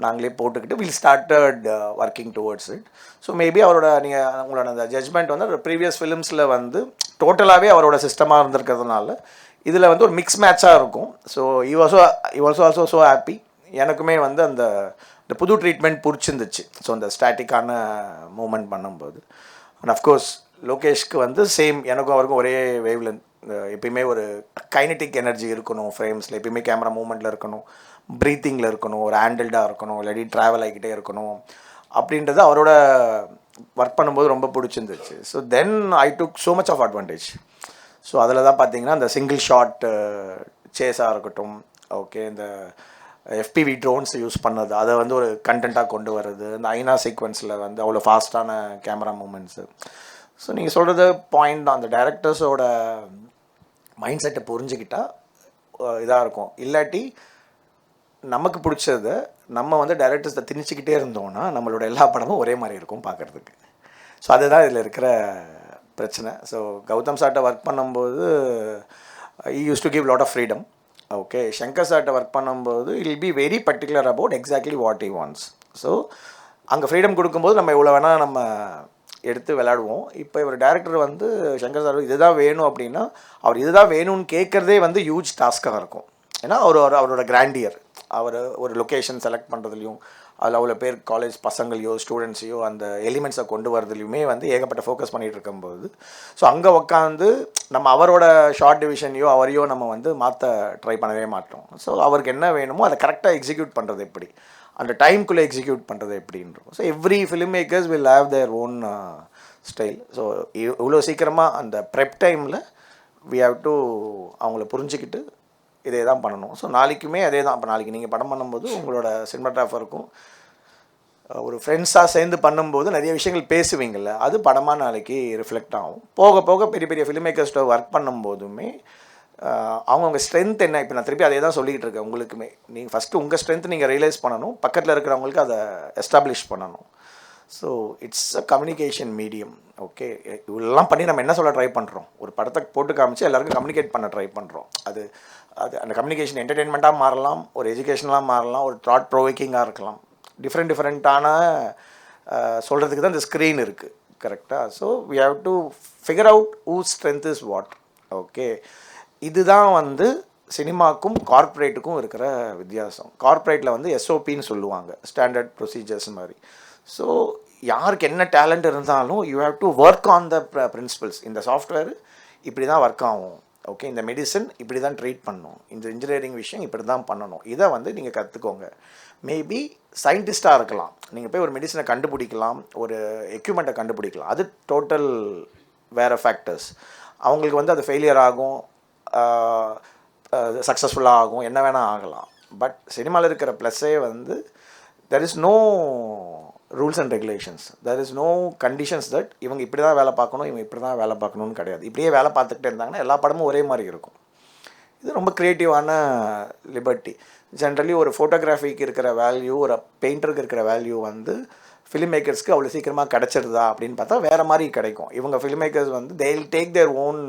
நாங்களே போட்டுக்கிட்டு will started working towards it. So maybe உங்களோட அந்த ஜட்ஜ்மெண்ட் வந்து ப்ரீவியஸ் ஃபிலிம்ஸில் வந்து டோட்டலாகவே அவரோட சிஸ்டமாக இருந்திருக்கிறதுனால இதில் வந்து ஒரு மிக்ஸ் மேட்சாக இருக்கும். So also so happy. எனக்குமே வந்து அந்த புது ட்ரீட்மெண்ட் பிடிச்சிருந்துச்சு. ஸோ அந்த ஸ்டாட்டிக்கான மூமெண்ட் பண்ணும்போது. அண்ட் அஃப்கோர்ஸ் லோகேஷ்க்கு வந்து சேம், எனக்கும் அவருக்கும் ஒரே வேவ்ல எப்பயுமே ஒரு கைனட்டிக் எனர்ஜி இருக்கணும் ஃப்ரேம்ஸில், எப்பயுமே கேமரா மூமெண்ட்டில் இருக்கணும், ப்ரீத்திங்கில் இருக்கணும், ஒரு ஹேண்டில்டாக இருக்கணும், இல்லாட்டி ட்ராவல் ஆகிக்கிட்டே இருக்கணும் அப்படின்றது அவரோட ஒர்க் பண்ணும்போது ரொம்ப பிடிச்சிருந்துச்சு. So then I took so much of advantage. So அதில் தான் பார்த்தீங்கன்னா அந்த சிங்கிள் ஷாட் சேஸாக இருக்கட்டும், ஓகே, இந்த எஃபிவி ட்ரோன்ஸ் யூஸ் பண்ணது, அதை வந்து ஒரு கண்டென்ட்டாக கொண்டு வர்றது, இந்த ஐநா சீக்வன்ஸில் வந்து அவ்வளோ ஃபாஸ்ட்டான கேமரா மூமெண்ட்ஸு. ஸோ நீங்கள் சொல்கிறது பாயிண்ட் தான். அந்த டேரக்டர்ஸோட மைண்ட் செட்டை புரிஞ்சுக்கிட்டால் இதாக இருக்கும். இல்லாட்டி நமக்கு பிடிச்சத நம்ம வந்து டேரக்டர்ஸை திணிச்சிக்கிட்டே இருந்தோம்னா நம்மளோட எல்லா படமும் ஒரே மாதிரி இருக்கும் பார்க்குறதுக்கு. ஸோ அதுதான் இதில் இருக்கிற பிரச்சனை. ஸோ கௌதம் சார்ட்ட ஒர்க் பண்ணும்போது he use to give lot of freedom. Okay, Shankar சார்ட்ட ஒர்க் பண்ணும்போது it will be very particular about exactly what he wants. So அங்கே ஃப்ரீடம் கொடுக்கும்போது நம்ம எவ்வளோ வேணால் நம்ம எடுத்து விளையாடுவோம். இப்போ இவர் டேரக்டர் வந்து சங்கர் சார் இதுதான் வேணும் அப்படின்னா அவர் இதுதான் வேணும்னு கேட்குறதே வந்து ஹியூஜ் டாஸ்க்காக இருக்கும். ஏன்னா அவரோட கிராண்டியர், அவர் ஒரு லொக்கேஷன் செலக்ட் பண்ணுறதுலையும் அதில் அவ்வளோ பேர் காலேஜ் பசங்களையோ ஸ்டூடெண்ட்ஸையோ அந்த எலிமெண்ட்ஸை கொண்டு வரதுலையுமே வந்து ஏகப்பட்ட ஃபோக்கஸ் பண்ணிகிட்டு இருக்கும்போது ஸோ அங்கே உட்காந்து நம்ம அவரோட ஷார்ட் டிவிஷனையோ அவரையோ நம்ம வந்து மாற்ற ட்ரை பண்ணவே மாட்டோம். ஸோ அவருக்கு என்ன வேணுமோ அதை கரெக்டாக எக்ஸிக்யூட் பண்ணுறது எப்படி, அந்த டைம்குள்ளே எக்ஸிக்யூட் பண்ணுறது எப்படின்றோம். So every film makers will have their own style. So இவ்வளோ சீக்கிரமாக அந்த ப்ரெப் டைமில் வி ஹாவ் டு அவங்கள புரிஞ்சுக்கிட்டு இதே தான் பண்ணணும். ஸோ நாளைக்குமே அதே தான். இப்போ நாளைக்கு நீங்கள் படம் பண்ணும்போது உங்களோட சினிமாட்டோகிராஃபருக்கும் ஒரு ஃப்ரெண்ட்ஸாக சேர்ந்து பண்ணும்போது நிறைய விஷயங்கள் பேசுவீங்கள்ல, அது படமாக நாளைக்கு ரிஃப்ளெக்ட் ஆகும். போக போக பெரிய பெரிய ஃபிலிம் மேக்கர்ஸ்ட்டை ஒர்க் பண்ணும்போதுமே அவங்கவுங்க ஸ்ட்ரென்த் என்ன, இப்போ நான் திருப்பி அதே தான் சொல்லிக்கிட்டு இருக்கேன் உங்களுக்குமே. நீங்கள் ஃபஸ்ட்டு உங்கள் ஸ்ட்ரென்த் நீங்கள் ரியலைஸ் பண்ணணும், பக்கத்தில் இருக்கிறவங்களுக்கு அதை எஸ்டாப்ளிஷ் பண்ணணும். So it's a communication medium. Okay, இவ்வளோலாம் பண்ணி நம்ம என்ன சொல்ல ட்ரை பண்ணுறோம், ஒரு படத்தை போட்டு காமிச்சு எல்லாருக்கும் கம்யூனிகேட் பண்ண ட்ரை பண்ணுறோம். அது அந்த கம்யூனிகேஷன் என்டர்டெயின்மெண்ட்டாக மாறலாம், ஒரு எஜுகேஷனலாக மாறலாம், ஒரு தாட் ப்ரோவோக்கிங்காக இருக்கலாம். டிஃப்ரெண்ட்டான சொல்கிறதுக்கு தான் இந்த ஸ்க்ரீன் இருக்குது. கரெக்டாக? So we have to figure out who strength is what. Okay, இதுதான் வந்து சினிமாக்கும் கார்ப்பரேட்டுக்கும் இருக்கிற வித்தியாசம். கார்ப்பரேட்டில் வந்து எஸ்ஓபின்னு சொல்லுவாங்க, ஸ்டாண்டர்ட் ப்ரொசீஜர்ஸ் மாதிரி. ஸோ யாருக்கு என்ன டேலண்ட் இருந்தாலும் you have to work on the principles. இந்த சாஃப்ட்வேர் இப்படி தான் ஒர்க் ஆகும், ஓகே, இந்த மெடிசன் இப்படி தான் ட்ரீட் பண்ணணும், இந்த இன்ஜினியரிங் விஷயம் இப்படி தான் பண்ணணும், இதை வந்து நீங்கள் கற்றுக்கோங்க. மேபி சயின்டிஸ்ட்டாக இருக்கலாம், நீங்கள் போய் ஒரு மெடிசனை கண்டுபிடிக்கலாம், ஒரு எக்யூப்மெண்ட்டை கண்டுபிடிக்கலாம், அது டோட்டல் வேறு ஃபேக்டர்ஸ். அவங்களுக்கு வந்து அது ஃபெயிலியர் ஆகும், சக்ஸஸ்ஃபுல்லாக ஆகும், என்ன வேணால் ஆகலாம். பட் சினிமாவில் இருக்கிற ப்ளஸ்ஸே வந்து there is no rules and regulations, there is no conditions that இவங்க இப்படி தான் வேலை பார்க்கணும், இவங்க இப்படி தான் வேலை பார்க்கணுன்னு கிடையாது. இப்படியே வேலை பார்த்துக்கிட்டே இருந்தாங்கன்னா எல்லா படமும் ஒரே மாதிரி இருக்கும். இது ரொம்ப க்ரியேட்டிவான லிபர்ட்டி. ஜென்ரலி ஒரு ஃபோட்டோகிராஃபிக்கு இருக்கிற வேல்யூ, ஒரு பெயிண்டருக்கு இருக்கிற வேல்யூ வந்து ஃபிலிம் மேக்கர்ஸ்க்கு அவ்வளோ சீக்கிரமாக கிடச்சிருதா அப்படின்னு பார்த்தா வேறு மாதிரி கிடைக்கும். இவங்க ஃபிலிம் மேக்கர்ஸ் வந்து they will take their own,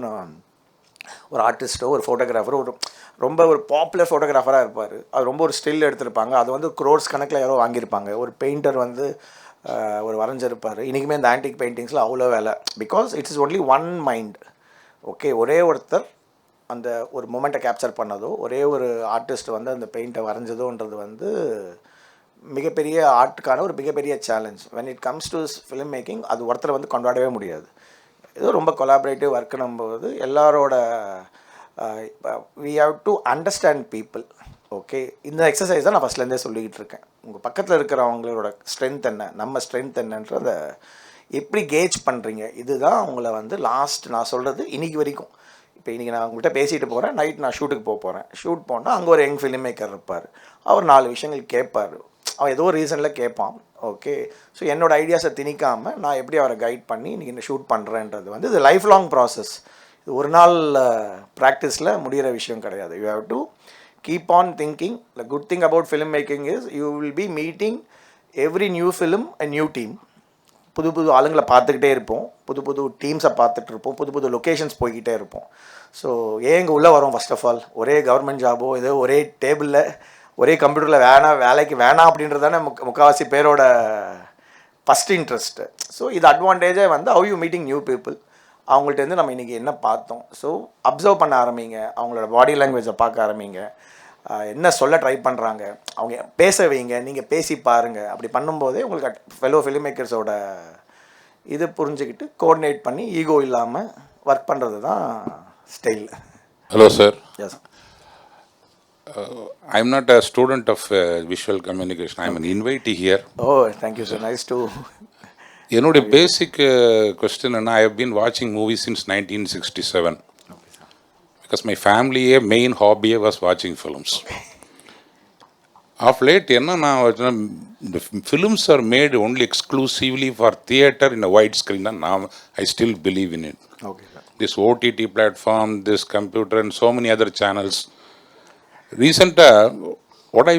ஒரு ஆர்டிஸ்ட்டோ ஒரு ஃபோட்டோகிராஃபரோ ஒரு பாப்புலர் ஃபோட்டோகிராஃபராக இருப்பார், அது ரொம்ப ஒரு ஸ்டில் எடுத்திருப்பாங்க, அது வந்து க்ரோர்ஸ் கணக்கில் யாரோ வாங்கியிருப்பாங்க. ஒரு பெயிண்டர் வந்து ஒரு வரைஞ்சிருப்பார். இன்றைக்குமே இந்த ஆன்டிக் பெயிண்டிங்ஸில் அவ்வளோ வேலை, because it's is only one mind. Okay, ஒரே ஒருத்தர் அந்த ஒரு மொமெண்ட்டை கேப்சர் பண்ணதோ, ஒரே ஒரு ஆர்டிஸ்ட் வந்து அந்த பெயிண்ட்டை வரைஞ்சதோன்றது வந்து மிகப்பெரிய ஆர்ட்டுக்கான ஒரு மிகப்பெரிய challenge. When it comes to film making அது ஒருத்தரை வந்து கொண்டாடவே முடியாது. ஏதோ ரொம்ப கொலாபரேட்டிவ் ஒர்க்குன்னும்போது எல்லாரோட we have to understand people. Okay, இந்த எக்ஸசைஸ் தான் நான் ஃபஸ்ட்லேருந்தே சொல்லிக்கிட்டு இருக்கேன். உங்கள் பக்கத்தில் இருக்கிறவங்களோட ஸ்ட்ரென்த் என்ன, நம்ம ஸ்ட்ரென்த் என்னன்றதை எப்படி கேஜ் பண்ணுறீங்க, இதுதான் உங்களை வந்து லாஸ்ட் நான் சொல்கிறது இன்றைக்கி வரைக்கும். இப்போ இன்றைக்கி நான் உங்கள்கிட்ட பேசிகிட்டு போகிறேன், நைட் நான் ஷூட்டுக்கு போகிறேன். ஷூட் போனால் அங்கே ஒரு யங் ஃபிலிம் மேக்கர் இருப்பார், அவர் 4 விஷயங்கள் கேட்பார், அவன் ஏதோ ரீசனில் கேட்பான். ஓகே, ஸோ என்னோடய ஐடியாஸை திணிக்காமல் நான் எப்படி அவரை கைட் பண்ணி இன்றைக்கி இந்த ஷூட் பண்ணுறேன்றது வந்து இது லைஃப் லாங் ப்ராசஸ். இது ஒரு நாள் ப்ராக்டிஸில் முடிகிற விஷயம் கிடையாது. You have to keep on thinking. The good thing about film making is you will be meeting every new film a new team. புது புது ஆளுங்களை பார்த்துக்கிட்டே இருப்போம், புது புது டீம்ஸை பார்த்துட்டு இருப்போம், புது புது லொக்கேஷன்ஸ் போய்கிட்டே இருப்போம். ஸோ ஏன் இங்கே உள்ளே வரோம், ஃபர்ஸ்ட் ஆஃப் ஆல் ஒரே கவர்மெண்ட் ஜாபோ ஏதோ ஒரே டேபிளில் ஒரே கம்ப்யூட்டரில் வேலைக்கு வேணாம் அப்படின்றதானே முக்கால்வாசி பேரோட ஃபஸ்ட் இன்ட்ரெஸ்ட்டு. ஸோ இது அட்வான்டேஜே வந்து how you meeting new people. அவங்கள்ட்டேருந்து நம்ம இன்றைக்கி என்ன பார்த்தோம், ஸோ அப்சர்வ் பண்ண ஆரம்பிங்க, அவங்களோட பாடி லாங்குவேஜை பார்க்க ஆரம்பிங்க, என்ன சொல்ல ட்ரை பண்ணுறாங்க, அவங்க பேச வைங்க, நீங்கள் பேசி பாருங்கள். அப்படி பண்ணும்போதே உங்களுக்கு ஃபெலோ ஃபிலிம் மேக்கர்ஸோட இது புரிஞ்சுக்கிட்டு கோஆர்டினேட் பண்ணி ஈகோ இல்லாமல் ஒர்க் பண்ணுறது தான் style. Hello, sir. Yes. I'm not a student of visual communication. I'm an invitee here. Oh, thank you, sir. Nice to. என்னுடைய பேசிக் கொஸ்டின் என்ன, ஐ ஹவ் பீன் வாட்சிங் movies since 1967 because my ஃபேமிலியே main ஹாபியே was வாட்சிங் films. Of late என்னன்னா the films are made only exclusively for theater in a wide screen தான் நான் I still believe in it. Okay sir. This OTT platform, this computer and so many other channels. ரீசெண்டாக what I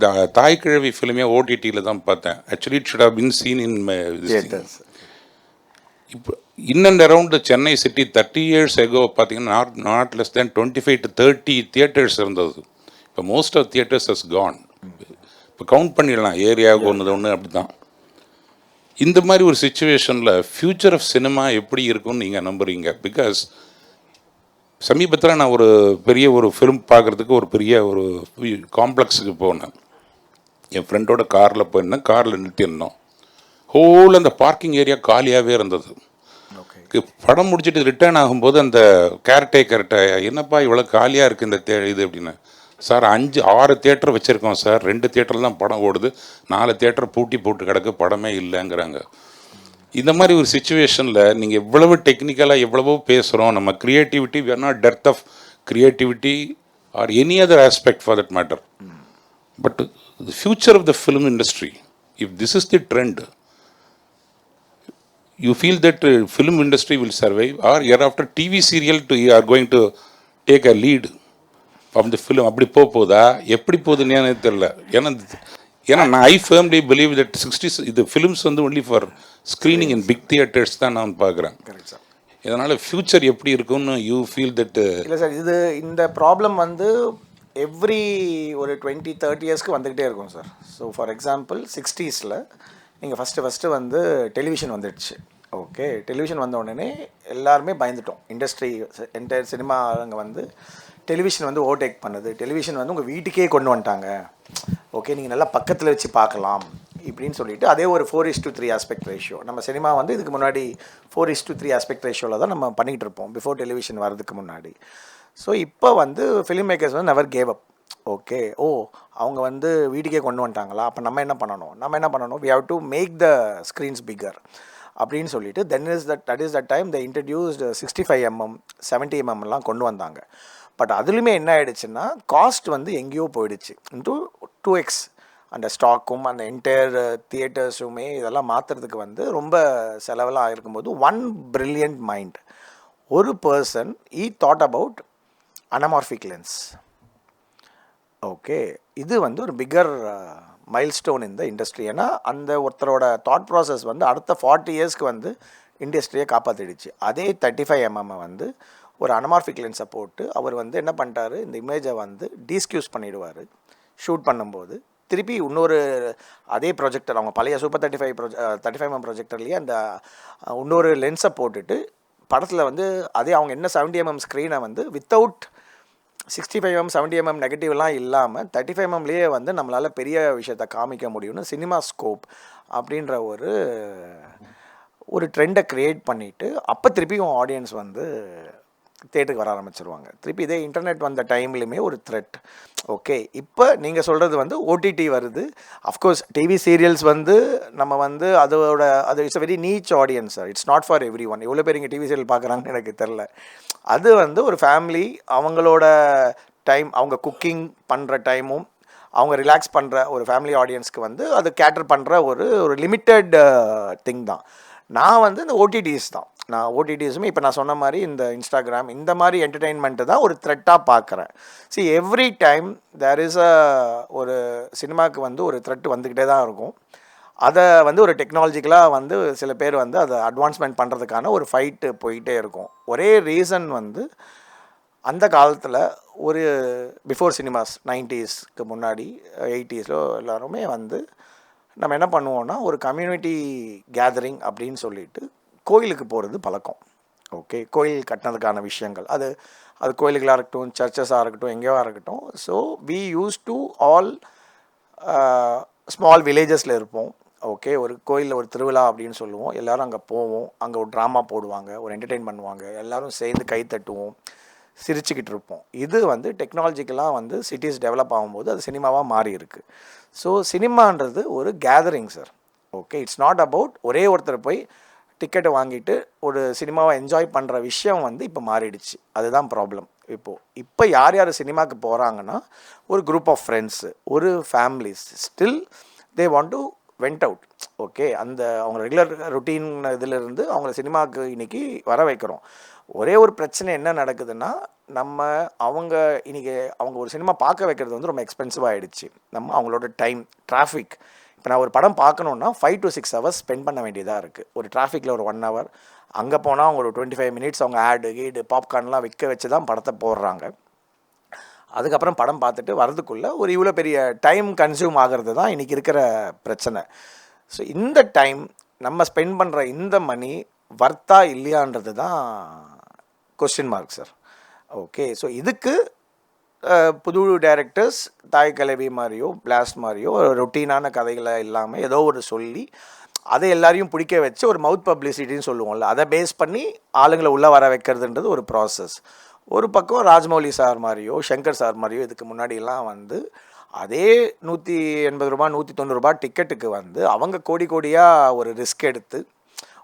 the தாய் கிழவி ஃபிலிமே ஓடிடியில் தான் பார்த்தேன். Actually it should have been seen in theatres. இப்போ in and around Chennai city 30 years ago பார்த்தீங்கன்னா not less than 25 to 30 theatres இருந்தது. இப்போ most of theatres has gone. இப்போ கவுண்ட் பண்ணிடலாம் ஏரியாவுக்கு ஒன்று அப்படி தான். இந்த மாதிரி ஒரு சுச்சுவேஷனில் ஃப்யூச்சர் ஆஃப் சினிமா எப்படி இருக்கும்னு நீங்கள் நம்புறீங்க? பிகாஸ் சமீபத்தில் நான் ஒரு பெரிய ஒரு ஃபிலிம் பார்க்குறதுக்கு ஒரு பெரிய ஒரு காம்ப்ளெக்ஸுக்கு போனேன். என் ஃப்ரெண்டோட காரில் போயிருந்தேன். காரில் நிறுத்தியிருந்தோம். ஹோல் அந்த பார்க்கிங் ஏரியா காலியாகவே இருந்தது. படம் முடிச்சுட்டு ரிட்டர்ன் ஆகும்போது அந்த கேர்டேக்கர்கிட்ட என்னப்பா இவ்வளோ காலியாக இருக்குது இந்த இது அப்படின்னு. சார் 5-6 தியேட்டர் வச்சுருக்கோம் சார், 2 தியேட்டரில் தான் படம் ஓடுது, 4 தியேட்டர் பூட்டி போட்டு கிடக்கு, படமே இல்லைங்கிறாங்க. இந்த மாதிரி ஒரு சுச்சுவேஷனில் நீங்கள் எவ்வளவு டெக்னிக்கலாக எவ்வளவோ பேசுகிறோம், நம்ம creativity we are not dearth of creativity or any other aspect for that matter. But the future of the film industry, if this is the trend, you feel that film industry will survive or hereafter TV serial are going to take a lead of the film? அப்படி போகுதா எப்படி போகுதுன்னு எனக்கு தெரியல. ஏன்னா நான் ஐ firmly believe that 60s இது films வந்து only for screening in big theatres தான் நான் பார்க்குறேன். இதனால் ஃப்யூச்சர் எப்படி இருக்கும்னு யூ ஃபீல் தட்? இல்லை சார், இந்த ப்ராப்ளம் வந்து எவ்ரி ஒரு 20-30 இயர்ஸ்க்கு வந்துக்கிட்டே இருக்கும் sir. So for example 60s நீங்கள் ஃபஸ்ட்டு வந்து டெலிவிஷன் வந்துடுச்சு. ஓகே, டெலிவிஷன் வந்த உடனே எல்லாருமே பயந்துட்டோம். இண்டஸ்ட்ரி என்டையர் சினிமா அங்கே வந்து டெலிவிஷன் வந்து ஓவர்டேக் பண்ணுது. டெலிவிஷன் வந்து உங்கள் வீட்டுக்கே கொண்டு வந்துட்டாங்க. ஓகே, நீங்கள் நல்லா பக்கத்தில் வச்சு பார்க்கலாம் இப்படின்னு சொல்லிட்டு அதே ஒரு 4:3 ஆஸ்பெக்ட் ரேஷியோ. நம்ம சினிமா வந்து இதுக்கு முன்னாடி 4:3 ஆஸ்பெக்ட் ரேஷியோவில் தான் நம்ம பண்ணிகிட்டு இருப்போம் பிஃபோர் டெலிவிஷன் வரதுக்கு முன்னாடி. ஸோ இப்போ வந்து ஃபிலிம் மேக்கர்ஸ் வந்து நெவர் கேவ் அப். ஓகே, அவங்க வந்து வீட்டுக்கே கொண்டு வந்துட்டாங்களா, அப்போ நம்ம என்ன பண்ணணும்? we have to make the screens bigger அப்படின்னு சொல்லிட்டு that is the time they introduced 65mm 70mm கொண்டு வந்தாங்க. பட் அதுலேயுமே என்ன ஆகிடுச்சுன்னா காஸ்ட் வந்து எங்கேயோ போயிடுச்சு இன்ட்டு 2x. அந்த ஸ்டாக்கும் அந்த என்டையர் தியேட்டர்ஸுமே இதெல்லாம் மாற்றுறதுக்கு வந்து ரொம்ப செலவெல்லாம் இருக்கும்போது ஒன் பிரில்லியன்ட் மைண்ட், ஒரு person thought about anamorphic lens. Okay, இது வந்து ஒரு பிக்கர் மைல்ஸ்டோன் இந்த இண்டஸ்ட்ரி. ஏன்னா அந்த ஒருத்தரோட தாட் ப்ராசஸ் வந்து அடுத்த 40 இயர்ஸ்க்கு வந்து இண்டஸ்ட்ரியை காப்பாற்றிடுச்சு. அதே 35mm வந்து ஒரு அனமார்ஃபிக் லென்ஸை போட்டு அவர் வந்து என்ன பண்ணிட்டாரு, இந்த இமேஜை வந்து டீஸ்கியூஸ் பண்ணிவிடுவார் ஷூட் பண்ணும்போது. திருப்பி இன்னொரு அதே ப்ரொஜெக்டர், அவங்க பழைய சூப்பர் 35mm ப்ரொஜெக்டர்லேயே அந்த இன்னொரு லென்ஸை போட்டுட்டு படத்தில் வந்து அதே அவங்க என்ன 70mm ஸ்க்ரீனை வந்து வித்தவுட் 65mm 70mm நெகட்டிவ்லாம் இல்லாமல் 35mmலேயே வந்து நம்மளால் பெரிய விஷயத்தை காமிக்க முடியும்னு சினிமா ஸ்கோப் அப்படின்ற ஒரு ட்ரெண்டை க்ரியேட் பண்ணிவிட்டு அப்போ திருப்பியும் ஆடியன்ஸ் வந்து தேட்டருக்கு வர ஆரம்பிச்சிருவாங்க. திருப்பி இதே இன்டர்நெட் வந்த டைம்லையுமே ஒரு த்ரெட். ஓகே, இப்போ நீங்கள் சொல்கிறது வந்து ஓடிடி வருது. அஃப்கோர்ஸ் டிவி சீரியல்ஸ் வந்து நம்ம வந்து அது it's a very நீச் audience sir. It's not for every one. எவ்வளோ பேர் இங்கே டிவி சீரியல் பார்க்குறாங்கன்னு எனக்கு தெரில. அது வந்து ஒரு ஃபேமிலி அவங்களோட டைம், அவங்க குக்கிங் பண்ணுற டைமும் அவங்க ரிலாக்ஸ் பண்ணுற ஒரு ஃபேமிலி ஆடியன்ஸ்க்கு வந்து அது கேட்டர் பண்ணுற ஒரு லிமிட்டட் திங் தான். நான் வந்து இந்த ஓடிடிஸ் தான். நான் ஓடிடிஸுமே இப்போ நான் சொன்ன மாதிரி இந்த இன்ஸ்டாகிராம் இந்த மாதிரி என்டர்டெயின்மெண்ட்டு தான் ஒரு த்ரெட்டாக பார்க்குறேன். எவ்ரி டைம் தேர் இஸ் ஒரு சினிமாவுக்கு வந்து ஒரு த்ரெட் வந்துக்கிட்டே தான் இருக்கும். அதை வந்து ஒரு டெக்னாலஜிக்கலாக வந்து சில பேர் வந்து அதை அட்வான்ஸ்மெண்ட் பண்ணுறதுக்கான ஒரு ஃபைட்டு போயிட்டே இருக்கும். ஒரே ரீசன் வந்து அந்த காலத்தில் ஒரு பிஃபோர் சினிமாஸ் 90ஸ்க்கு முன்னாடி 80ஸ்ல எல்லாருமே வந்து நம்ம என்ன பண்ணுவோன்னா ஒரு கம்யூனிட்டி கேதரிங் அப்படின்னு சொல்லிட்டு கோயிலுக்கு போகிறது பழக்கம். ஓகே, கோயில் கட்டினதுக்கான விஷயங்கள் அது கோயிலுகளாக இருக்கட்டும், சர்ச்சஸாக இருக்கட்டும், எங்கேயோ இருக்கட்டும். So we use to all small வில்லேஜஸில் இருப்போம். ஓகே, ஒரு கோயிலில் ஒரு திருவிழா அப்படின்னு சொல்லுவோம். எல்லோரும் அங்கே போவோம். அங்கே ஒரு ட்ராமா போடுவாங்க, ஒரு என்டர்டெயின் பண்ணுவாங்க, எல்லோரும் சேர்ந்து கை தட்டுவோம், சிரிச்சுக்கிட்டு இருப்போம். இது வந்து டெக்னாலஜிக்கலாக வந்து சிட்டிஸ் டெவலப் ஆகும்போது அது சினிமாவாக மாறி இருக்குது. ஸோ சினிமான்றது ஒரு gathering sir. Okay, it's not about ஒரே ஒருத்தர் போய் டிக்கெட்டை வாங்கிட்டு ஒரு சினிமாவை என்ஜாய் பண்ணுற விஷயம் வந்து இப்போ மாறிடுச்சு. அதுதான் ப்ராப்ளம். இப்போ யார் யார் சினிமாவுக்கு போகிறாங்கன்னா, ஒரு குரூப் ஆஃப் ஃப்ரெண்ட்ஸு, ஒரு families still they want to went out. Okay, அந்த அவங்க ரெகுலர் ரொட்டீன் இதிலிருந்து அவங்கள சினிமாவுக்கு இன்றைக்கி வர வைக்கிறோம். ஒரே ஒரு பிரச்சனை என்ன நடக்குதுன்னா, அவங்க ஒரு சினிமா பார்க்க வைக்கிறது வந்து ரொம்ப எக்ஸ்பென்சிவ் ஆகிடுச்சு. அவங்களோட டைம், டிராஃபிக். இப்போ நான் ஒரு படம் பார்க்கணுன்னா 5 to 6 hours ஸ்பெண்ட் பண்ண வேண்டியதாக இருக்குது. ஒரு டிராஃபிக்கில் ஒரு 1 hour, அங்கே போனால் அவங்க ஒரு 25 minutes அவங்க ஆடு பாப்கார்ன்லாம் விற்க வச்சு தான் படத்தை போடுறாங்க. அதுக்கப்புறம் படம் பார்த்துட்டு வரதுக்குள்ளே ஒரு இவ்வளோ பெரிய டைம் கன்சியூம் ஆகிறது தான் இன்றைக்கி இருக்கிற பிரச்சனை. ஸோ இந்த டைம் நம்ம ஸ்பெண்ட் பண்ணுற இந்த மணி வர்த்தா இல்லையான்றது தான் question mark sir. Okay, so இதுக்கு புது டைரக்டர்ஸ் தாய் கலவி மாதிரியோ பிளாஸ்ட் மாதிரியோ ஒரு ரொட்டீனான கதைகளை இல்லாமல் ஏதோ ஒரு சொல்லி அதை எல்லாரையும் பிடிக்க வச்சு ஒரு மவுத் பப்ளிசிட்டின்னு சொல்லுவோம்ல, அதை பேஸ் பண்ணி ஆளுங்களை உள்ளே வர வைக்கிறதுன்றது ஒரு ப்ராசஸ். ஒரு பக்கம் ராஜ்மௌலி சார் மாதிரியோ சங்கர் சார் மாதிரியோ இதுக்கு முன்னாடிலாம் வந்து அதே 180 ரூபா 190 ரூபா டிக்கெட்டுக்கு வந்து அவங்க கோடியாக ஒரு ரிஸ்க் எடுத்து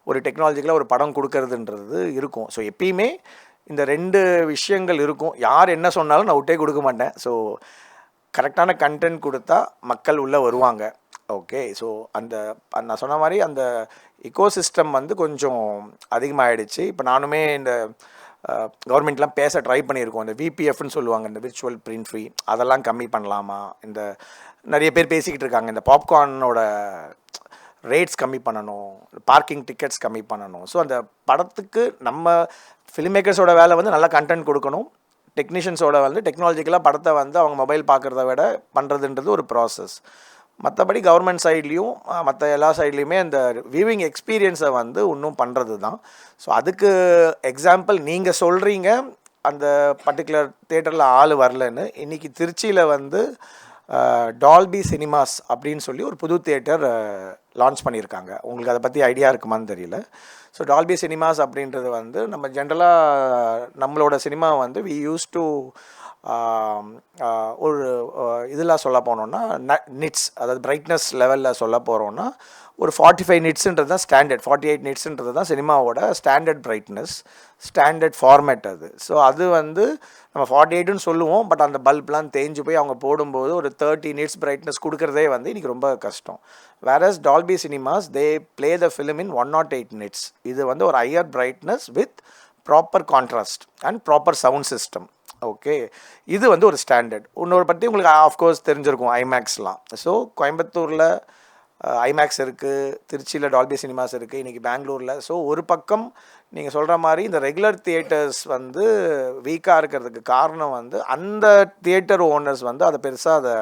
ஒரு டெக்னாலஜிக்கலாக ஒரு படம் கொடுக்கறதுன்றது இருக்கும். ஸோ எப்பயுமே இந்த 2 விஷயங்கள் இருக்கும். யார் என்ன சொன்னாலும் நான் விட்டே கொடுக்க மாட்டேன். ஸோ கரெக்டான கண்டென்ட் கொடுத்தா மக்கள் உள்ளே வருவாங்க. ஓகே, ஸோ நான் சொன்ன மாதிரி அந்த இக்கோசிஸ்டம் வந்து கொஞ்சம் அதிகமாகிடுச்சு. இப்போ நானுமே இந்த கவர்மெண்ட்லாம் பேச ட்ரை பண்ணியிருக்கோம். இந்த விபிஎஃப்னு சொல்லுவாங்க, இந்த விர்ச்சுவல் பிரிண்ட் ஃப்ரீ, அதெல்லாம் கம்மி பண்ணலாமா. நிறைய பேர் பேசிக்கிட்டு இருக்காங்க, இந்த பாப்கார்னோட ரேட்ஸ் கம்மி பண்ணணும், பார்க்கிங் டிக்கெட்ஸ் கம்மி பண்ணணும். ஸோ அந்த படத்துக்கு நம்ம ஃபில்ம்மேக்கர்ஸோட வேலை வந்து நல்லா கண்டென்ட் கொடுக்கணும். டெக்னீஷியன்ஸோட வந்து டெக்னாலஜிக்கலாக படத்தை வந்து அவங்க மொபைல் பார்க்குறத விட பண்ணுறதுன்றது ஒரு ப்ராசஸ். மற்றபடி கவர்மெண்ட் சைட்லேயும் மற்ற எல்லா சைட்லேயுமே அந்த வியூவிங் எக்ஸ்பீரியன்ஸை வந்து இன்னும் பண்ணுறது தான். ஸோ அதுக்கு எக்ஸாம்பிள் நீங்கள் சொல்கிறீங்க அந்த பர்டிகுலர் தேட்டரில் ஆள் வரலன்னு. இன்றைக்கி திருச்சியில் வந்து டால்பி சினிமாஸ் அப்படின்னு சொல்லி ஒரு புது தியேட்டர் லான்ச் பண்ணியிருக்காங்க. உங்களுக்கு அதை பற்றி ஐடியா இருக்குமான்னு தெரியல. ஸோ டால்பி சினிமாஸ் அப்படின்றது வந்து நம்ம ஜென்ரலாக நம்மளோட சினிமா வந்து வி யூஸ் டு ஒரு இதெல்லாம் சொல்ல போனோன்னா நிட்ஸ், அதாவது பிரைட்னஸ் லெவலில் சொல்ல போகிறோன்னா ஒரு 45 நிட்ஸுன்றது தான் ஸ்டாண்டர்ட், 48 நிட்ஸுன்றது தான் சினிமாவோட ஸ்டாண்டர்ட் பிரைட்னஸ், ஸ்டாண்டர்ட் ஃபார்மேட் அது. ஸோ அது வந்து நம்ம 48ன்னு சொல்லுவோம், பட் அந்த பல்ப்லாம் தேஞ்சு போய் அவங்க போடும்போது ஒரு 30 நிட்ஸ் பிரைட்னஸ் கொடுக்குறதே வந்து இன்றைக்கி ரொம்ப கஷ்டம். Various Dolby cinemas they play the film in 108 nits. இது வந்து ஒரு higher brightness with proper contrast and proper sound system. Okay, இது வந்து ஒரு ஸ்டாண்டர்ட். இன்னொரு பற்றி உங்களுக்கு ஆஃப்கோர்ஸ் தெரிஞ்சிருக்கும், ஐமேக்ஸ்லாம். ஸோ கோயம்புத்தூரில் ஐமேக்ஸ் இருக்குது, திருச்சியில் டால்பி சினிமாஸ் இருக்குது, இன்றைக்கி பெங்களூரில். ஸோ ஒரு பக்கம் நீங்கள் சொல்கிற மாதிரி இந்த ரெகுலர் தியேட்டர்ஸ் வந்து வீக்காக இருக்கிறதுக்கு காரணம் வந்து அந்த தியேட்டர் ஓனர்ஸ் வந்து அதை பெருசாக அதை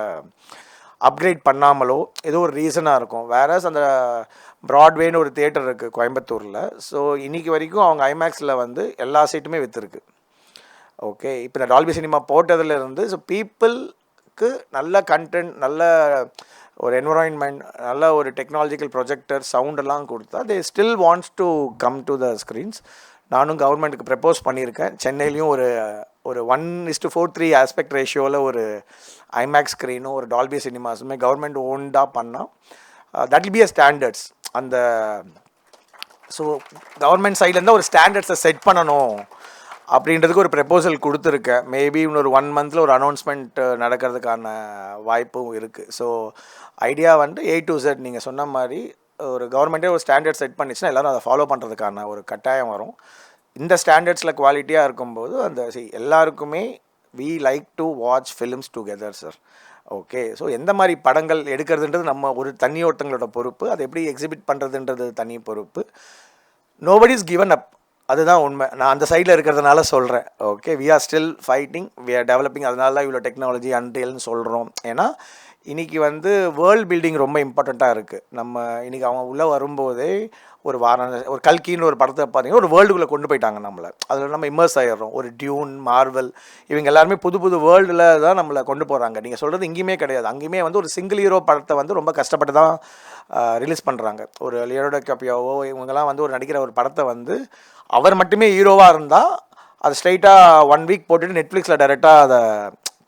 அப்கிரேட் பண்ணாமலோ ஏதோ ஒரு ரீசனாக இருக்கும். வேறஸ் அந்த ப்ராட்வேன்னு ஒரு தியேட்டர் இருக்குது கோயம்புத்தூரில். ஸோ இன்றைக்கி வரைக்கும் அவங்க ஐமேக்ஸில் வந்து எல்லா சீட்டுமே விற்றுருக்கு. ஓகே, இப்போ இந்த டால்பி சினிமா போட்டதுலேருந்து ஸோ பீப்புளுக்கு நல்ல கண்டென்ட், நல்ல ஒரு என்விரான்மெண்ட், நல்ல ஒரு டெக்னாலஜிக்கல் ப்ரொஜெக்டர் சவுண்டெல்லாம் கொடுத்தா they still wants to come to the screens. நானும் கவர்மெண்ட்டுக்கு ப்ரப்போஸ் பண்ணியிருக்கேன். சென்னையிலையும் ஒரு 1:4:3 ஆஸ்பெக்ட் ரேஷியோவில் ஒரு ஐமேக்ஸ் ஸ்க்ரீனும் ஒரு டால்பி சினிமாஸுமே கவர்மெண்ட் ஓன்டாக பண்ணால் that will be a standards. So government சைட்லேருந்து ஒரு ஸ்டாண்டர்ட்ஸை செட் பண்ணணும் அப்படின்றதுக்கு ஒரு ப்ரப்போசல் கொடுத்துருக்கேன். மேபி இன்னொரு 1 monthல ஒரு அனௌன்ஸ்மெண்ட் நடக்கிறதுக்கான வாய்ப்பும் இருக்குது. ஸோ ஐடியா வந்து A to Z நீங்கள் சொன்ன மாதிரி ஒரு கவர்மெண்ட்டே ஒரு ஸ்டாண்டர்ட் செட் பண்ணிச்சுன்னா எல்லோரும் அதை ஃபாலோ பண்ணுறதுக்கான ஒரு கட்டாயம் வரும். இந்த ஸ்டாண்டர்ட்ஸில் குவாலிட்டியாக இருக்கும்போது எல்லாருக்குமே we like to watch films together sir. Okay, so எந்த மாதிரி படங்கள் எடுக்கிறதுன்றது நம்ம ஒரு தனி ஒருத்தங்களோட பொறுப்பு, அதை எப்படி எக்ஸிபிட் பண்ணுறதுன்றது தனி பொறுப்பு. நோபடி இஸ் கிவன் அப், அதுதான் உண்மை. நான் அந்த சைடில் இருக்கிறதுனால சொல்கிறேன். Okay, we are still fighting, we are developing. அதனால தான் இவ்வளோ டெக்னாலஜி அன்ரியல்னு சொல்கிறோம். ஏன்னா இன்றைக்கி வந்து வேர்ல்டு பில்டிங் ரொம்ப இம்பார்ட்டண்ட்டாக இருக்குது. நம்ம இன்றைக்கி அவங்க உள்ளே வரும்போதே ஒரு கல்கின்னு ஒரு படத்தை பார்த்தீங்கன்னா ஒரு வேர்ல்டுக்குள்ளே கொண்டு போயிட்டாங்க நம்மளை. அதில் நம்ம இம்மர்ஸ் ஆகிடுறோம். ஒரு டியூன், மார்வல், இவங்க எல்லாருமே புது வேர்ல்டில் தான் நம்மளை கொண்டு போகிறாங்க. நீங்கள் சொல்கிறது இங்கேயுமே கிடையாது. அங்கேயுமே வந்து ஒரு சிங்கிள் ஹீரோ படத்தை வந்து ரொம்ப கஷ்டப்பட்டு தான் ரிலீஸ் பண்ணுறாங்க. ஒரு லியோனார்டோ டிகாப்ரியோவோ இவங்கெல்லாம் வந்து ஒரு நடிக்கிற ஒரு படத்தை வந்து அவர் மட்டுமே ஹீரோவாக இருந்தால் அது ஸ்ட்ரைட்டாக 1 week போட்டுட்டு நெட்ஃப்ளிக்ஸில் டைரெக்டாக அதை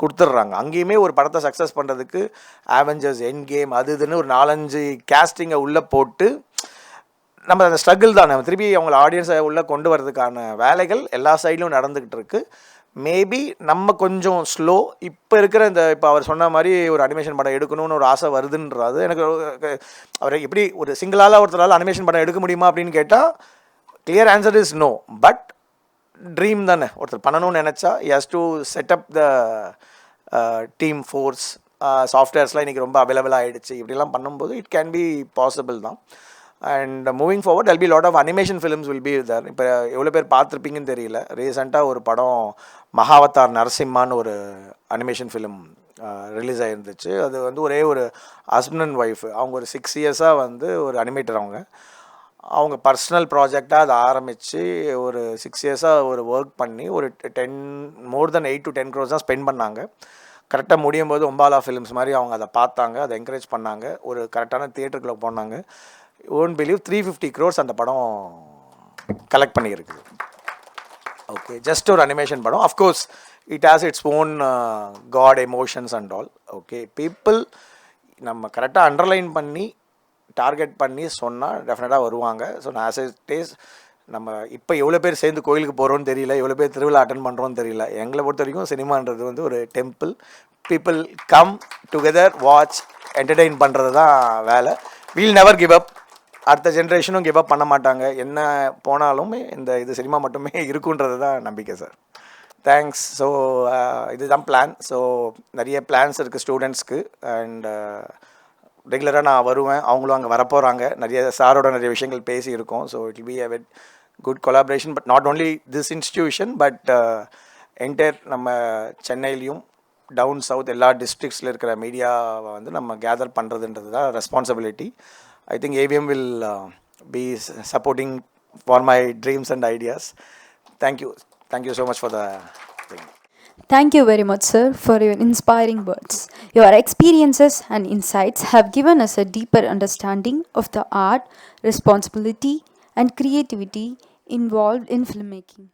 கொடுத்துட்றாங்க. அங்கேயுமே ஒரு படத்தை சக்ஸஸ் பண்ணுறதுக்கு அவெஞ்சர்ஸ், எண்ட் கேம், அது இதுன்னு ஒரு 4-5 கேஸ்டிங்கை உள்ளே போட்டு நம்ம அந்த ஸ்ட்ரகிள் தான், நம்ம திருப்பி அவங்கள ஆடியன்ஸை உள்ளே கொண்டு வரதுக்கான வேலைகள் எல்லா சைட்லையும் நடந்துக்கிட்டு இருக்குது. மேபி நம்ம கொஞ்சம் ஸ்லோ. இப்போ இருக்கிற இப்போ அவர் சொன்ன மாதிரி ஒரு அனிமேஷன் படம் எடுக்கணும்னு ஒரு ஆசை வருதுன்றது எனக்கு அவர் எப்படி ஒரு சிங்கிளால் ஒருத்தரால் அனிமேஷன் படம் எடுக்க முடியுமா அப்படின்னு கேட்டால் clear answer is no. But dream தானே, ஒருத்தர் பண்ணணும்னு நினச்சா has to set up the team force. சாஃப்ட்வேர்ஸ்லாம் இன்றைக்கி ரொம்ப அவைலபிளாக ஆகிடுச்சு. இப்படிலாம் பண்ணும்போது இட் கேன் பி பாசிபிள் தான். And moving forward there'll be lot of animation films will be there. இப்போ எவ்வளோ பேர் பார்த்துருப்பீங்கன்னு தெரியல, ரீசெண்டாக ஒரு படம் மகாவதார் நரசிம்மான்னு ஒரு அனிமேஷன் ஃபிலிம் ரிலீஸ் ஆகிருந்துச்சு. அது ஒரே ஒரு ஹஸ்பண்ட் அண்ட் ஒய்ஃப், அவங்க ஒரு 6 இயர்ஸாக ஒரு அனிமேட்டர். அவங்க பர்சனல் ப்ராஜெக்டாக அதை ஆரம்பித்து ஒரு 6 இயர்ஸாக ஒரு ஒர்க் பண்ணி ஒரு 10 more than 8 to 10 crores தான் ஸ்பெண்ட் பண்ணாங்க. கரெக்டாக முடியும் போது ஒம்பாலா ஃபிலிம்ஸ் மாதிரி அவங்க அதை பார்த்தாங்க, அதை என்கரேஜ் பண்ணாங்க, ஒரு கரெக்டான தியேட்டருக்குள்ளே போனாங்க. ஓன்ட் பிலீவ் 350 crores அந்த படம் கலெக்ட் பண்ணியிருக்குது. ஓகே, ஜஸ்ட் ஒரு அனிமேஷன் படம். Of course it has its own got emotions and all. Okay, people நம்ம கரெக்டாக அண்டர்லைன் பண்ணி டார்கெட் பண்ணி சொன்னால் டெஃபினட்டாக வருவாங்க. ஸோ நான் ஆஸ் எ டேஸ் நம்ம இப்போ எவ்வளோ பேர் சேர்ந்து கோயிலுக்கு போகிறோன்னு தெரியல, எவ்வளோ பேர் திருவிழா அட்டன் பண்ணுறோன்னு தெரியல. எங்களை பொறுத்த வரைக்கும் சினிமான்றது ஒரு temple. People come together, watch, entertain பண்ணுறது தான் வேலை. We'll never give up. அடுத்த ஜென்ரேஷனும் கிவ் அப் பண்ண மாட்டாங்க. என்ன போனாலுமே இது சினிமா மட்டுமே இருக்குன்றது தான் நம்பிக்கை சார். தேங்க்ஸ். ஸோ இதுதான் பிளான். ஸோ நிறைய பிளான்ஸ் இருக்குது ஸ்டூடெண்ட்ஸ்க்கு. அண்ட் ரெகுலராக நான் வருவேன், அவங்களும் அங்கே வரப்போகிறாங்க. நிறைய சாரோட நிறைய விஷயங்கள் பேசியிருக்கோம். So it will be a good collaboration. But not only this institution but entire நம்ம சென்னையிலையும் டவுன் சவுத் எல்லா டிஸ்ட்ரிக்ஸில் இருக்கிற மீடியாவை நம்ம கேதர் பண்ணுறதுன்றது தான் responsibility. I think AVM will be supporting for my dreams and ideas. Thank you. Thank you so much for the thing. Thank you very much, sir, for your inspiring words. Your experiences and insights have given us a deeper understanding of the art, responsibility, and creativity involved in filmmaking.